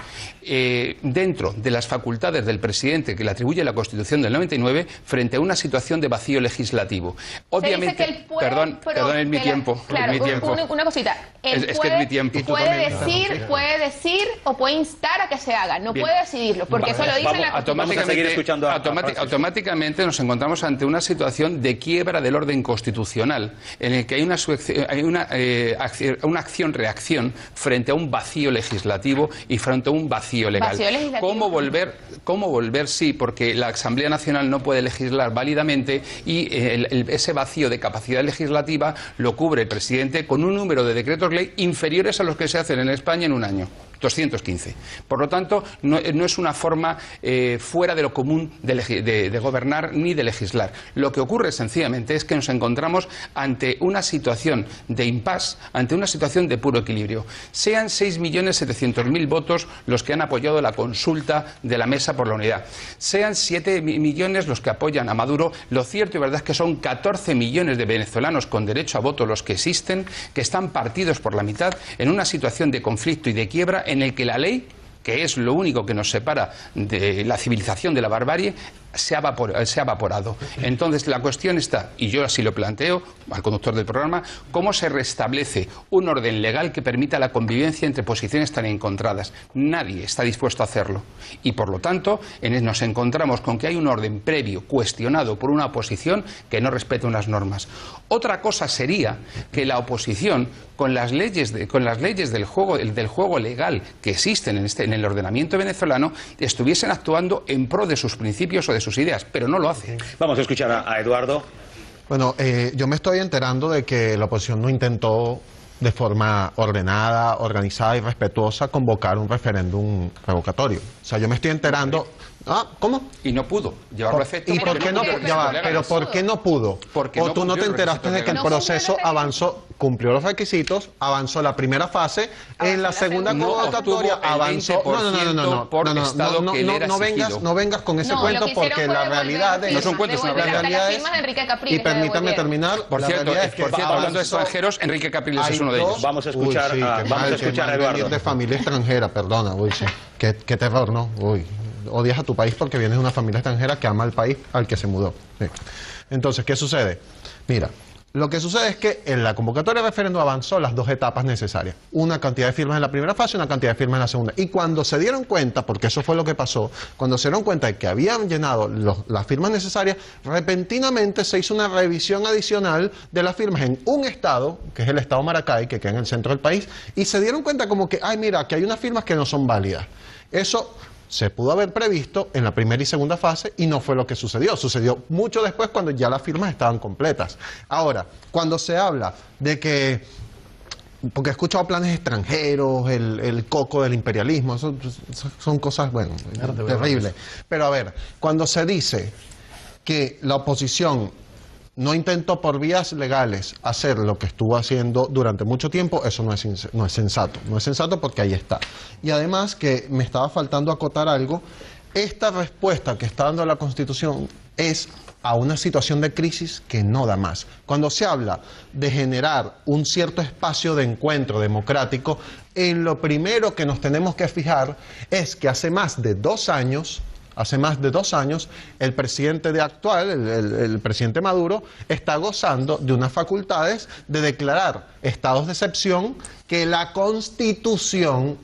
dentro de las facultades del presidente que le atribuye la Constitución del 99 frente a una situación de vacío legislativo. Obviamente, se dice que él puede, perdón, es mi tiempo. Claro, es mi tiempo. Una cosita. Él es que es mi tiempo. Puede decir o puede instar a que se haga. No puede decidirlo, porque eso lo dice la Constitución. Vamos a seguir escuchando automáticamente nos encontramos ante una situación de quiebra del orden constitucional, en el que hay una acción-reacción frente a un vacío legislativo y frente a un vacío legal. ¿Cómo volver? Sí, porque la Asamblea Nacional no puede legislar válidamente y ese vacío de capacidad legislativa lo cubre el presidente con un número de decretos ley inferiores a los que se hacen en España en un año. 215. Por lo tanto, no es una forma fuera de lo común de gobernar ni de legislar. Lo que ocurre sencillamente es que nos encontramos ante una situación de impasse, ante una situación de puro equilibrio. Sean 6.700.000 votos los que han apoyado la consulta de la Mesa por la Unidad. Sean 7 millones los que apoyan a Maduro. Lo cierto y verdad es que son 14 millones de venezolanos con derecho a voto los que existen, que están partidos por la mitad en una situación de conflicto y de quiebra en el que la ley, que es lo único que nos separa de la civilización de la barbarie, se ha evaporado. Entonces la cuestión está, y yo así lo planteo al conductor del programa, cómo se restablece un orden legal que permita la convivencia entre posiciones tan encontradas. Nadie está dispuesto a hacerlo. Y por lo tanto nos encontramos con que hay un orden previo cuestionado por una oposición que no respeta unas normas. Otra cosa sería que la oposición, con las leyes del juego legal que existen en el ordenamiento venezolano, estuviesen actuando en pro de sus principios o de sus ideas, pero no lo hace. Vamos a escuchar a Eduardo. Bueno, yo me estoy enterando de que la oposición no intentó de forma ordenada, organizada y respetuosa convocar un referéndum revocatorio. O sea, yo me estoy enterando... ¿Cómo? Y no pudo llevarlo a efecto. ¿Y por qué no? Pero ¿por qué no pudo? ¿O tú no te enteraste de que el proceso avanzó, cumplió los requisitos, avanzó la primera fase, en la segunda convocatoria avanzó? No vengas con ese cuento, porque la realidad es... No son cuentos, la realidad es... Y permítame terminar. Por cierto, hablando de extranjeros, Enrique Capriles es uno de ellos. Vamos a escuchar a Eduardo. De familia extranjera, perdona, uy, sí. Qué terror, ¿no? Uy. Odias a tu país porque vienes de una familia extranjera que ama al país al que se mudó. Sí. Entonces, ¿qué sucede? Mira, lo que sucede es que en la convocatoria de referéndum avanzó las 2 etapas necesarias. Una cantidad de firmas en la primera fase y una cantidad de firmas en la segunda. Y cuando se dieron cuenta, porque eso fue lo que pasó, cuando se dieron cuenta de que habían llenado las firmas necesarias, repentinamente se hizo una revisión adicional de las firmas en un estado, que es el estado Maracay, que queda en el centro del país, y se dieron cuenta como que, ay, mira, que hay unas firmas que no son válidas. Eso se pudo haber previsto en la primera y segunda fase y no fue lo que sucedió. Sucedió mucho después cuando ya las firmas estaban completas. Ahora, cuando se habla de que... Porque he escuchado planes extranjeros, el coco del imperialismo, son cosas, bueno, terribles. Pero a ver, cuando se dice que la oposición no intentó por vías legales hacer lo que estuvo haciendo durante mucho tiempo, eso no es sensato. No es sensato porque ahí está. Y además que me estaba faltando acotar algo, esta respuesta que está dando la Constitución es a una situación de crisis que no da más. Cuando se habla de generar un cierto espacio de encuentro democrático, en lo primero que nos tenemos que fijar es que hace más de 2 años, el presidente el presidente Maduro, está gozando de unas facultades de declarar estados de excepción que la Constitución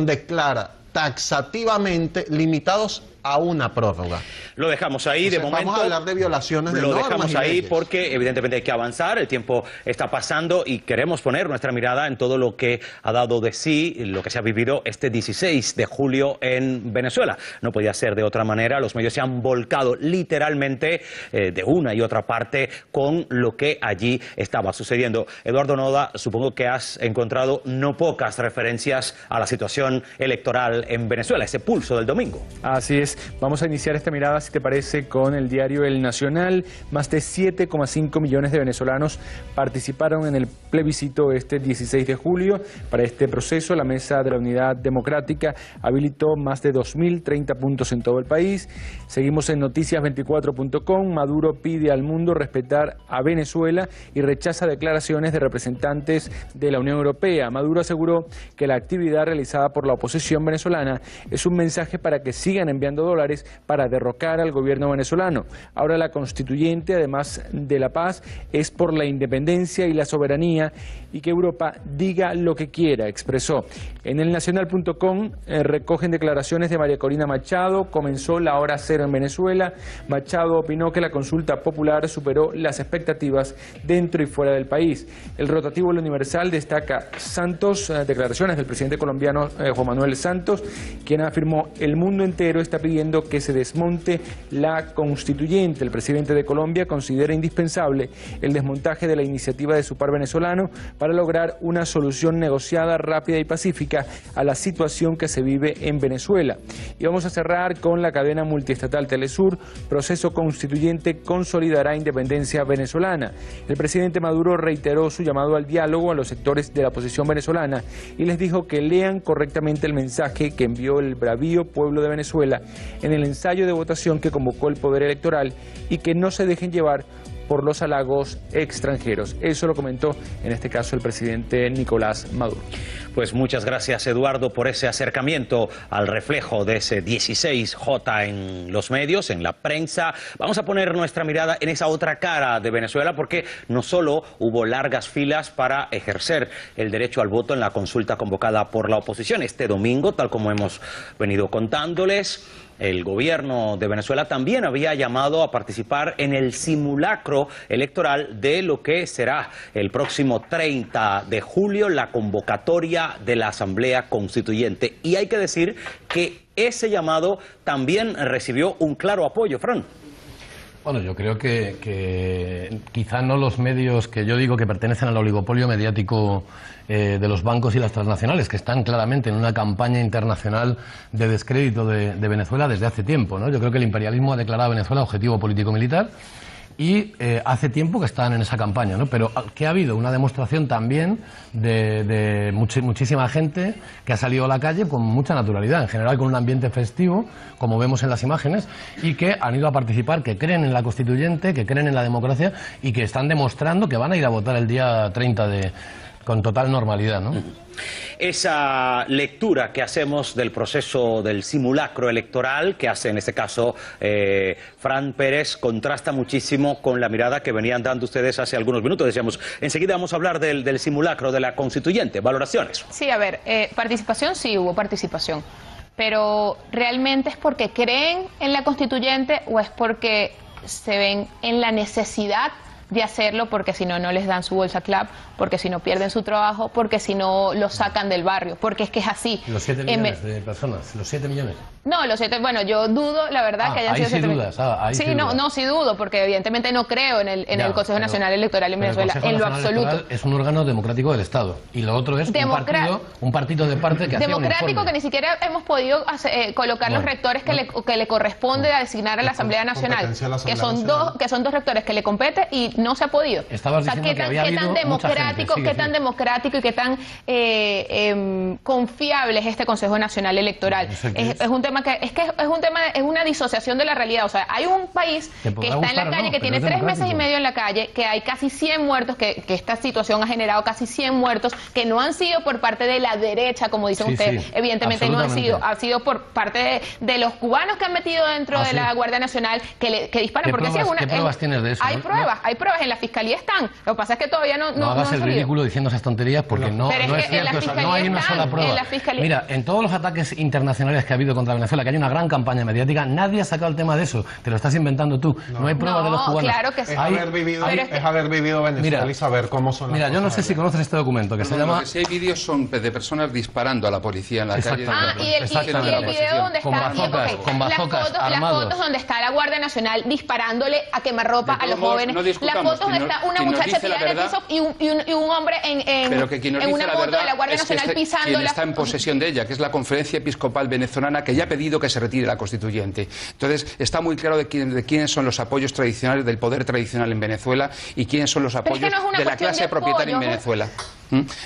declara taxativamente limitados a una prórroga. Lo dejamos ahí de momento. Vamos a hablar de violaciones de normas. Lo dejamos ahí porque evidentemente hay que avanzar, el tiempo está pasando y queremos poner nuestra mirada en todo lo que ha dado de sí, lo que se ha vivido este 16 de julio en Venezuela. No podía ser de otra manera, los medios se han volcado literalmente de una y otra parte con lo que allí estaba sucediendo. Eduardo Noda, supongo que has encontrado no pocas referencias a la situación electoral en Venezuela, ese pulso del domingo. Así es. Entonces, vamos a iniciar esta mirada, si te parece, con el diario El Nacional. Más de 7,5 millones de venezolanos participaron en el plebiscito este 16 de julio. Para este proceso, la Mesa de la Unidad Democrática habilitó más de 2.030 puntos en todo el país. Seguimos en noticias24.com. Maduro pide al mundo respetar a Venezuela y rechaza declaraciones de representantes de la Unión Europea. Maduro aseguró que la actividad realizada por la oposición venezolana es un mensaje para que sigan enviando dólares para derrocar al gobierno venezolano. Ahora la constituyente, además de la paz, es por la independencia y la soberanía y que Europa diga lo que quiera, expresó. En elnacional.com recogen declaraciones de María Corina Machado. Comenzó la hora cero en Venezuela. Machado opinó que la consulta popular superó las expectativas dentro y fuera del país. El rotativo El Universal destaca declaraciones del presidente colombiano Juan Manuel Santos, quien afirmó: el mundo entero está pidiendo que se desmonte la constituyente. El presidente de Colombia considera indispensable el desmontaje de la iniciativa de su par venezolano para lograr una solución negociada, rápida y pacífica a la situación que se vive en Venezuela. Y vamos a cerrar con la cadena multiestatal Telesur. Proceso constituyente consolidará independencia venezolana. El presidente Maduro reiteró su llamado al diálogo a los sectores de la oposición venezolana y les dijo que lean correctamente el mensaje que envió el bravío pueblo de Venezuela en el ensayo de votación que convocó el Poder Electoral y que no se dejen llevar por los halagos extranjeros. Eso lo comentó en este caso el presidente Nicolás Maduro. Pues muchas gracias, Eduardo, por ese acercamiento al reflejo de ese 16J en los medios, en la prensa. Vamos a poner nuestra mirada en esa otra cara de Venezuela, porque no solo hubo largas filas para ejercer el derecho al voto en la consulta convocada por la oposición este domingo, tal como hemos venido contándoles. El gobierno de Venezuela también había llamado a participar en el simulacro electoral de lo que será el próximo 30 de julio, la convocatoria de la Asamblea Constituyente. Y hay que decir que ese llamado también recibió un claro apoyo, Fran. Bueno, yo creo que quizá no los medios que yo digo que pertenecen al oligopolio mediático de los bancos y las transnacionales, que están claramente en una campaña internacional de descrédito de Venezuela desde hace tiempo, ¿no? Yo creo que el imperialismo ha declarado a Venezuela objetivo político-militar y hace tiempo que están en esa campaña, ¿no? Pero que ha habido una demostración también de muchísima gente que ha salido a la calle con mucha naturalidad, en general con un ambiente festivo, como vemos en las imágenes, y que han ido a participar, que creen en la constituyente, que creen en la democracia y que están demostrando que van a ir a votar el día 30 con total normalidad, ¿no? Esa lectura que hacemos del proceso del simulacro electoral, que hace en este caso Fran Pérez, contrasta muchísimo con la mirada que venían dando ustedes hace algunos minutos. Decíamos, enseguida vamos a hablar del simulacro de la constituyente. ¿Valoraciones? Sí, a ver, participación sí hubo participación, pero ¿realmente es porque creen en la constituyente o es porque se ven en la necesidad de hacerlo, porque si no, no les dan su bolsa CLAP, porque si no pierden su trabajo, porque si no los sacan del barrio, porque es que es así? Los 7 millones de personas, los 7 millones. No, los 7, bueno, yo dudo, la verdad, que hayan sido 7 millones. Sí, no, sí dudo, porque evidentemente no creo en el Consejo Nacional Electoral en Venezuela, en lo absoluto. Es un órgano democrático del Estado, y lo otro es un partido de parte que hace un informe. Democrático, que ni siquiera hemos podido colocar los rectores que le corresponde designar a la Asamblea Nacional, que son dos rectores que le compete y no se ha podido. Estabas diciendo que había habido mucha gente. Qué tan democrático y qué tan confiable es este Consejo Nacional Electoral. Es un tema que es una disociación de la realidad. O sea, hay un país que está en la calle, que tiene 3 meses y medio en la calle, que hay casi 100 muertos, que esta situación ha generado casi 100 muertos, que no han sido por parte de la derecha, como dicen ustedes. Evidentemente no han sido, ha sido por parte de los cubanos que han metido dentro de la Guardia Nacional, que disparan. Porque ¿Qué pruebas tienes de eso? Hay pruebas, en la Fiscalía están. Lo que pasa es que todavía no hagas el ridículo diciendo esas tonterías, porque no es cierto, no hay una sola prueba. Mira, en todos los ataques internacionales que ha habido contra Venezuela, que hay una gran campaña mediática, nadie ha sacado el tema de eso. Te lo estás inventando tú. No hay pruebas de los cubanos. Claro que sí. Es haber vivido Venezuela y saber cómo son las cosas. Yo no sé si conoces este documento que se llama... Si hay vídeos son de personas disparando a la policía en la calle. Y el video donde con bazocas las fotos donde está la Guardia Nacional disparándole a quemoarropa a los jóvenes. La fotos donde está una muchacha tirada en el piso y un hombre en una moto de la Guardia Nacional pisando quien está en posesión de ella, que es la Conferencia Episcopal Venezolana, que ya ha pedido que se retire la Constituyente. Entonces, está muy claro de quiénes son los apoyos tradicionales del poder tradicional en Venezuela y quiénes son los apoyos de la clase propietaria en Venezuela.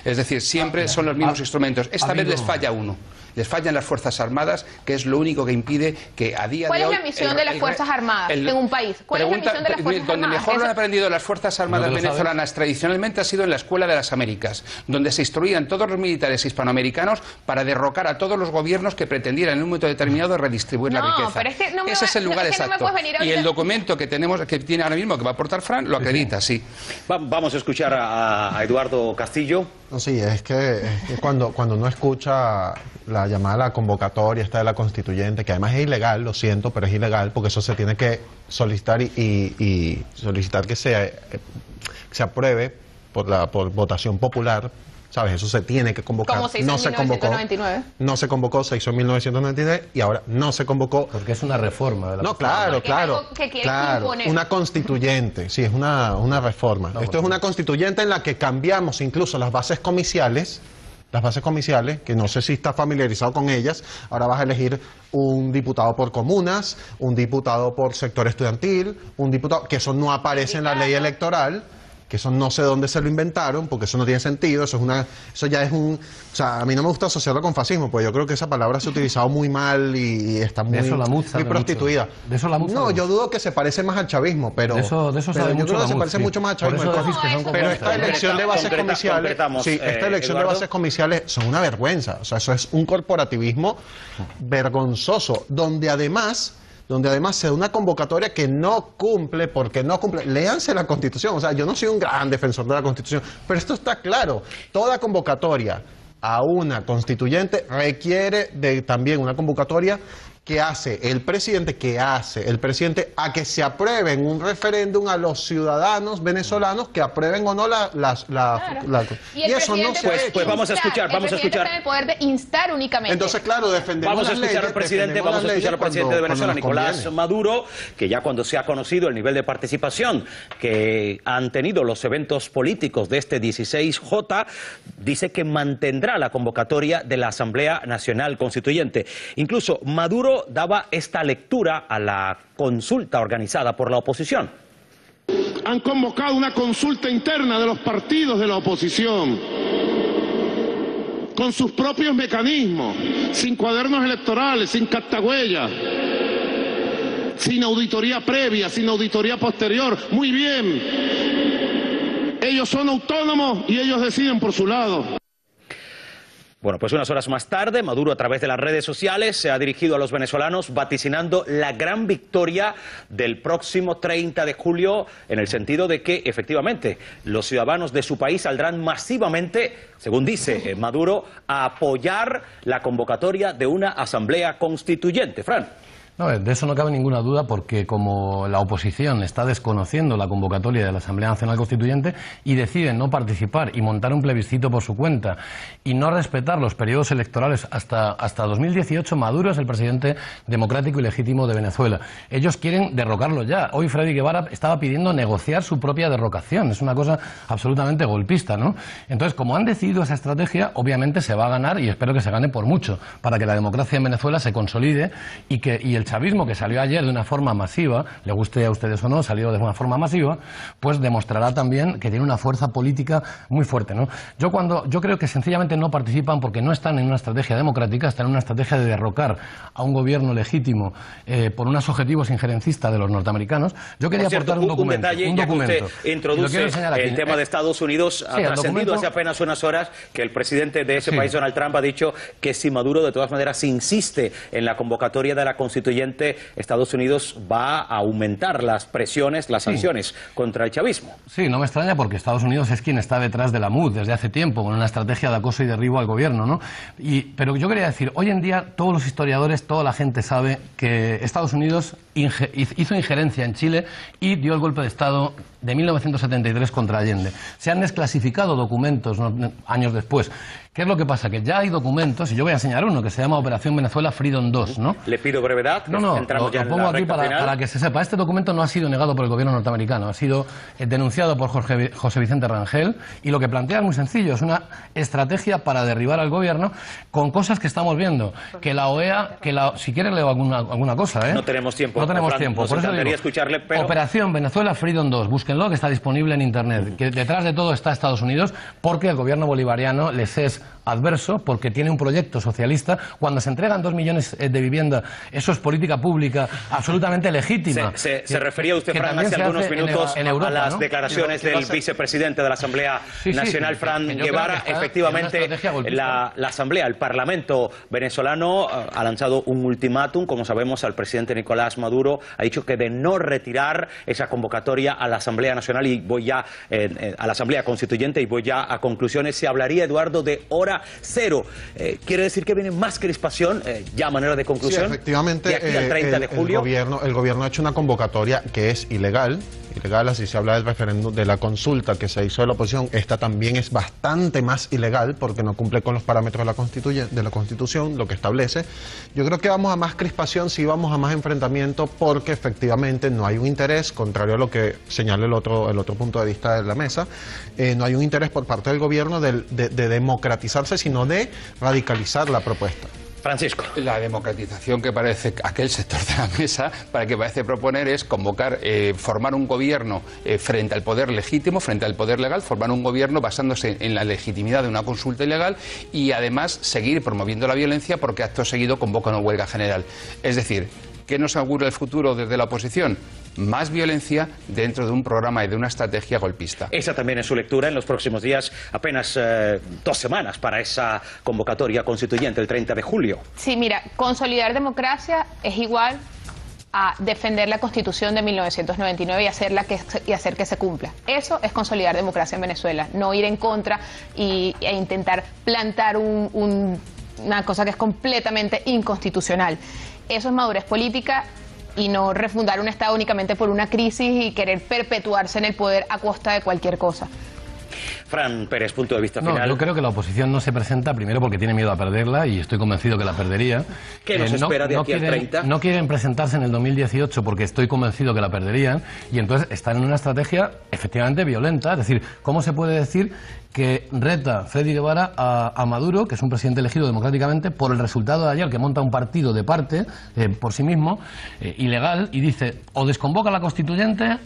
Es decir, siempre son los mismos instrumentos. Esta vez les falla uno. Les fallan las Fuerzas Armadas, que es lo único que impide que a día de hoy... ¿Cuál es la misión de las Fuerzas Armadas en un país? ¿Cuál es la misión de las Fuerzas Armadas? Donde mejor lo han aprendido las Fuerzas Armadas venezolanas tradicionalmente ha sido en la Escuela de las Américas, donde se instruían todos los militares hispanoamericanos para derrocar a todos los gobiernos que pretendieran en un momento determinado redistribuir la riqueza. Pero es que ese es el lugar exacto. Y el documento que tenemos, que tiene ahora mismo, que va a aportar Fran, lo acredita, sí. Vamos a escuchar a Eduardo Castillo. No, sí, es que cuando uno escucha la llamada a la convocatoria esta de la constituyente, que además es ilegal, lo siento, pero es ilegal porque eso se tiene que solicitar y solicitar que se apruebe por votación popular, ¿sabes? Eso se tiene que convocar. Como se hizo en 1999. No se convocó, se hizo en 1999 y ahora no se convocó. Porque es una reforma de la Constitución. Claro, una constituyente, sí, es una reforma. Esto es una constituyente en la que cambiamos incluso las bases comiciales, que no sé si está familiarizado con ellas. Ahora vas a elegir un diputado por comunas, un diputado por sector estudiantil, un diputado, que eso no aparece en la ley electoral, que eso no sé dónde se lo inventaron, porque eso no tiene sentido, eso ya es un... O sea, a mí no me gusta asociarlo con fascismo, porque yo creo que esa palabra se ha utilizado muy mal y está muy prostituida. De eso la mucha. No, yo dudo que se parece más al chavismo, pero... De eso sabe mucho se parece mucho más al chavismo. Pero esta elección de bases comiciales... Sí, esta elección de bases comiciales son una vergüenza. O sea, eso es un corporativismo vergonzoso, donde además se da una convocatoria que no cumple, porque no cumple. Léanse la Constitución. O sea, yo no soy un gran defensor de la Constitución, pero esto está claro. Toda convocatoria a una constituyente requiere de también una convocatoria que hace el presidente a que se apruebe en un referéndum a los ciudadanos venezolanos que aprueben o no y eso no se pues vamos a escuchar. Está en el poder de instar únicamente. Entonces, claro, vamos a escuchar al presidente de Venezuela, Nicolás Maduro, que ya cuando se ha conocido el nivel de participación que han tenido los eventos políticos de este 16J, dice que mantendrá la convocatoria de la Asamblea Nacional Constituyente. Incluso Maduro daba esta lectura a la consulta organizada por la oposición. Han convocado una consulta interna de los partidos de la oposición, con sus propios mecanismos, sin cuadernos electorales, sin cartahuellas, sin auditoría previa, sin auditoría posterior. Muy bien, ellos son autónomos y ellos deciden por su lado. Bueno, pues unas horas más tarde, Maduro a través de las redes sociales se ha dirigido a los venezolanos vaticinando la gran victoria del próximo 30 de julio, en el sentido de que, efectivamente, los ciudadanos de su país saldrán masivamente, según dice Maduro, a apoyar la convocatoria de una asamblea constituyente. Fran. No, de eso no cabe ninguna duda, porque como la oposición está desconociendo la convocatoria de la Asamblea Nacional Constituyente y decide no participar y montar un plebiscito por su cuenta y no respetar los periodos electorales hasta 2018, Maduro es el presidente democrático y legítimo de Venezuela. Ellos quieren derrocarlo ya. Hoy Freddy Guevara estaba pidiendo negociar su propia derrocación. Es una cosa absolutamente golpista, ¿no? Entonces, como han decidido esa estrategia, obviamente se va a ganar, y espero que se gane por mucho, para que la democracia en Venezuela se consolide y el chavismo, que salió ayer de una forma masiva, le guste a ustedes o no, salió de una forma masiva, pues demostrará también que tiene una fuerza política muy fuerte, ¿no? Yo creo que sencillamente no participan porque no están en una estrategia democrática, están en una estrategia de derrocar a un gobierno legítimo por unos objetivos injerencistas de los norteamericanos. Yo quería aportar un documento. Un detalle, ya que usted introduce el tema de Estados Unidos, ha trascendido hace apenas unas horas que el presidente de ese país, Donald Trump, ha dicho que si Maduro de todas maneras insiste en la convocatoria de la Constituyente, Estados Unidos va a aumentar las presiones, las sanciones contra el chavismo. Sí, no me extraña, porque Estados Unidos es quien está detrás de la MUD desde hace tiempo, con una estrategia de acoso y derribo al gobierno, ¿no? Pero yo quería decir, hoy en día todos los historiadores, toda la gente sabe que Estados Unidos hizo injerencia en Chile y dio el golpe de Estado de 1973 contra Allende. Se han desclasificado documentos años después. ¿Qué es lo que pasa? Que ya hay documentos, y yo voy a enseñar uno, que se llama Operación Venezuela Freedom 2, ¿no? Le pido brevedad. No, lo pongo aquí para que se sepa. Este documento no ha sido negado por el gobierno norteamericano, ha sido denunciado por José Vicente Rangel, y lo que plantea es muy sencillo, es una estrategia para derribar al gobierno con cosas que estamos viendo. Que la OEA, si quieres leo alguna cosa, ¿eh? No tenemos tiempo. No tenemos tiempo. Por eso digo, escucharle, pero... Operación Venezuela Freedom 2, búsquenlo, que está disponible en Internet. Que detrás de todo está Estados Unidos, porque el gobierno bolivariano les es adverso, porque tiene un proyecto socialista. Cuando se entregan 2 millones de vivienda, eso es política pública absolutamente legítima. Se refería usted, Fran, hace algunos minutos en Europa, a las declaraciones del vicepresidente de la Asamblea Nacional, Fran Guevara. Efectivamente, la Asamblea, el Parlamento venezolano ha lanzado un ultimátum, como sabemos, al presidente Nicolás Maduro. Ha dicho que de no retirar esa convocatoria a la Asamblea Nacional, y voy ya a la Asamblea Constituyente, y voy ya a conclusiones, se hablaría, Eduardo, de hora cero. ¿Quiere decir que viene más crispación, ya a manera de conclusión? Sí, efectivamente, de aquí al 30 de julio. El gobierno ha hecho una convocatoria que es ilegal, así se habla del referéndum, de la consulta que se hizo de la oposición. Esta también es bastante más ilegal porque no cumple con los parámetros de la Constitución, lo que establece. Yo creo que vamos a más crispación, sí vamos a más enfrentamiento, porque efectivamente no hay un interés, contrario a lo que señala el otro punto de vista de la mesa, no hay un interés por parte del gobierno de democratizarse, sino de radicalizar la propuesta. Francisco. La democratización que parece aquel sector de la mesa, para que parece proponer, es convocar, formar un gobierno frente al poder legítimo, frente al poder legal, formar un gobierno basándose en la legitimidad de una consulta ilegal, y además seguir promoviendo la violencia, porque acto seguido convoca una huelga general. Es decir, ¿qué nos augura el futuro desde la oposición? Más violencia dentro de un programa y de una estrategia golpista. Esa también es su lectura en los próximos días, apenas 2 semanas para esa convocatoria constituyente el 30 de julio. Sí, mira, consolidar democracia es igual a defender la Constitución de 1999 y hacer que se cumpla. Eso es consolidar democracia en Venezuela, no ir en contra e intentar plantar una cosa que es completamente inconstitucional. Eso es madurez política, y no refundar un Estado únicamente por una crisis y querer perpetuarse en el poder a costa de cualquier cosa. Fran Pérez, punto de vista final. Yo creo que la oposición no se presenta, primero porque tiene miedo a perderla, y estoy convencido que la perdería. ¿Qué nos espera de aquí al 30? No quieren presentarse en el 2018 porque estoy convencido que la perderían, y entonces están en una estrategia efectivamente violenta. Es decir, ¿cómo se puede decir que reta Freddy Guevara a Maduro, que es un presidente elegido democráticamente, por el resultado de ayer, que monta un partido de parte por sí mismo, ilegal, y dice, o desconvoca la constituyente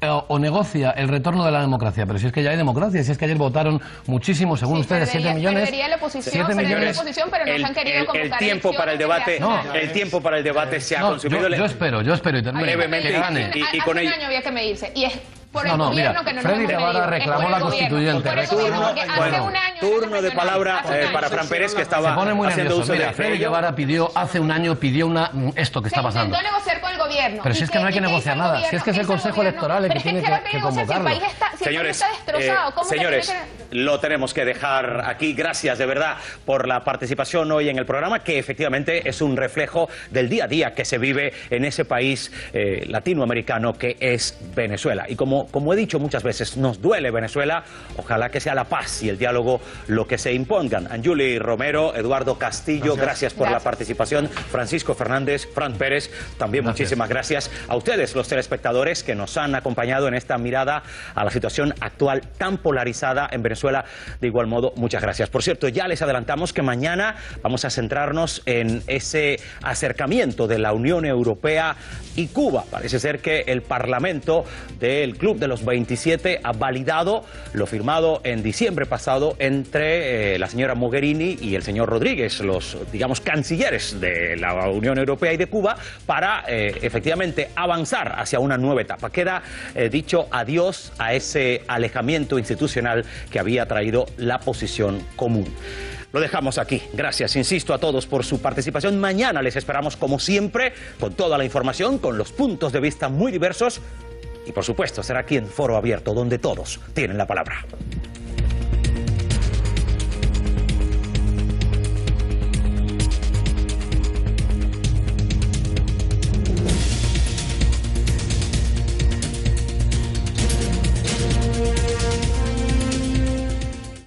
o negocia el retorno de la democracia? Pero si es que ya hay democracia, si es que ayer votaron muchísimo, según ustedes, 7 millones. Perdería la oposición, pero no se han querido convocar el tiempo para el debate, el tiempo para el debate se ha consumido. Yo espero y termino. Brevemente, y con ello. Hace un año había que medirse, y es por el gobierno que no nos hemos medido. Freddy Guevara reclamó la constituyente. Turno de palabra para Fran Pérez, que estaba haciendo uso de Freddy Guevara hace un año pidió esto que está pasando. Se intentó negociar con el gobierno. Pero si es que no hay que negociar nada, si es que es el Consejo Electoral el que tiene que convocarlo. Señores, lo tenemos que dejar aquí. Gracias de verdad por la participación hoy en el programa, que efectivamente es un reflejo del día a día que se vive en ese país latinoamericano que es Venezuela. Y como he dicho muchas veces, nos duele Venezuela. Ojalá que sea la paz y el diálogo lo que se impongan. Anjuli Romero, Eduardo Castillo, gracias por la participación. Francisco Fernández, Fran Pérez, también muchísimas gracias a ustedes, los telespectadores, que nos han acompañado en esta mirada a la situación actual tan polarizada en Venezuela. De igual modo, muchas gracias. Por cierto, ya les adelantamos que mañana vamos a centrarnos en ese acercamiento de la Unión Europea y Cuba. Parece ser que el Parlamento del Club de los 27 ha validado lo firmado en diciembre pasado entre la señora Mogherini y el señor Rodríguez, los, digamos, cancilleres de la Unión Europea y de Cuba, para efectivamente avanzar hacia una nueva etapa. Queda dicho adiós a ese alejamiento institucional que había traído la posición común. Lo dejamos aquí. Gracias, insisto, a todos por su participación. Mañana les esperamos, como siempre, con toda la información, con los puntos de vista muy diversos. Y por supuesto, será aquí en Foro Abierto, donde todos tienen la palabra.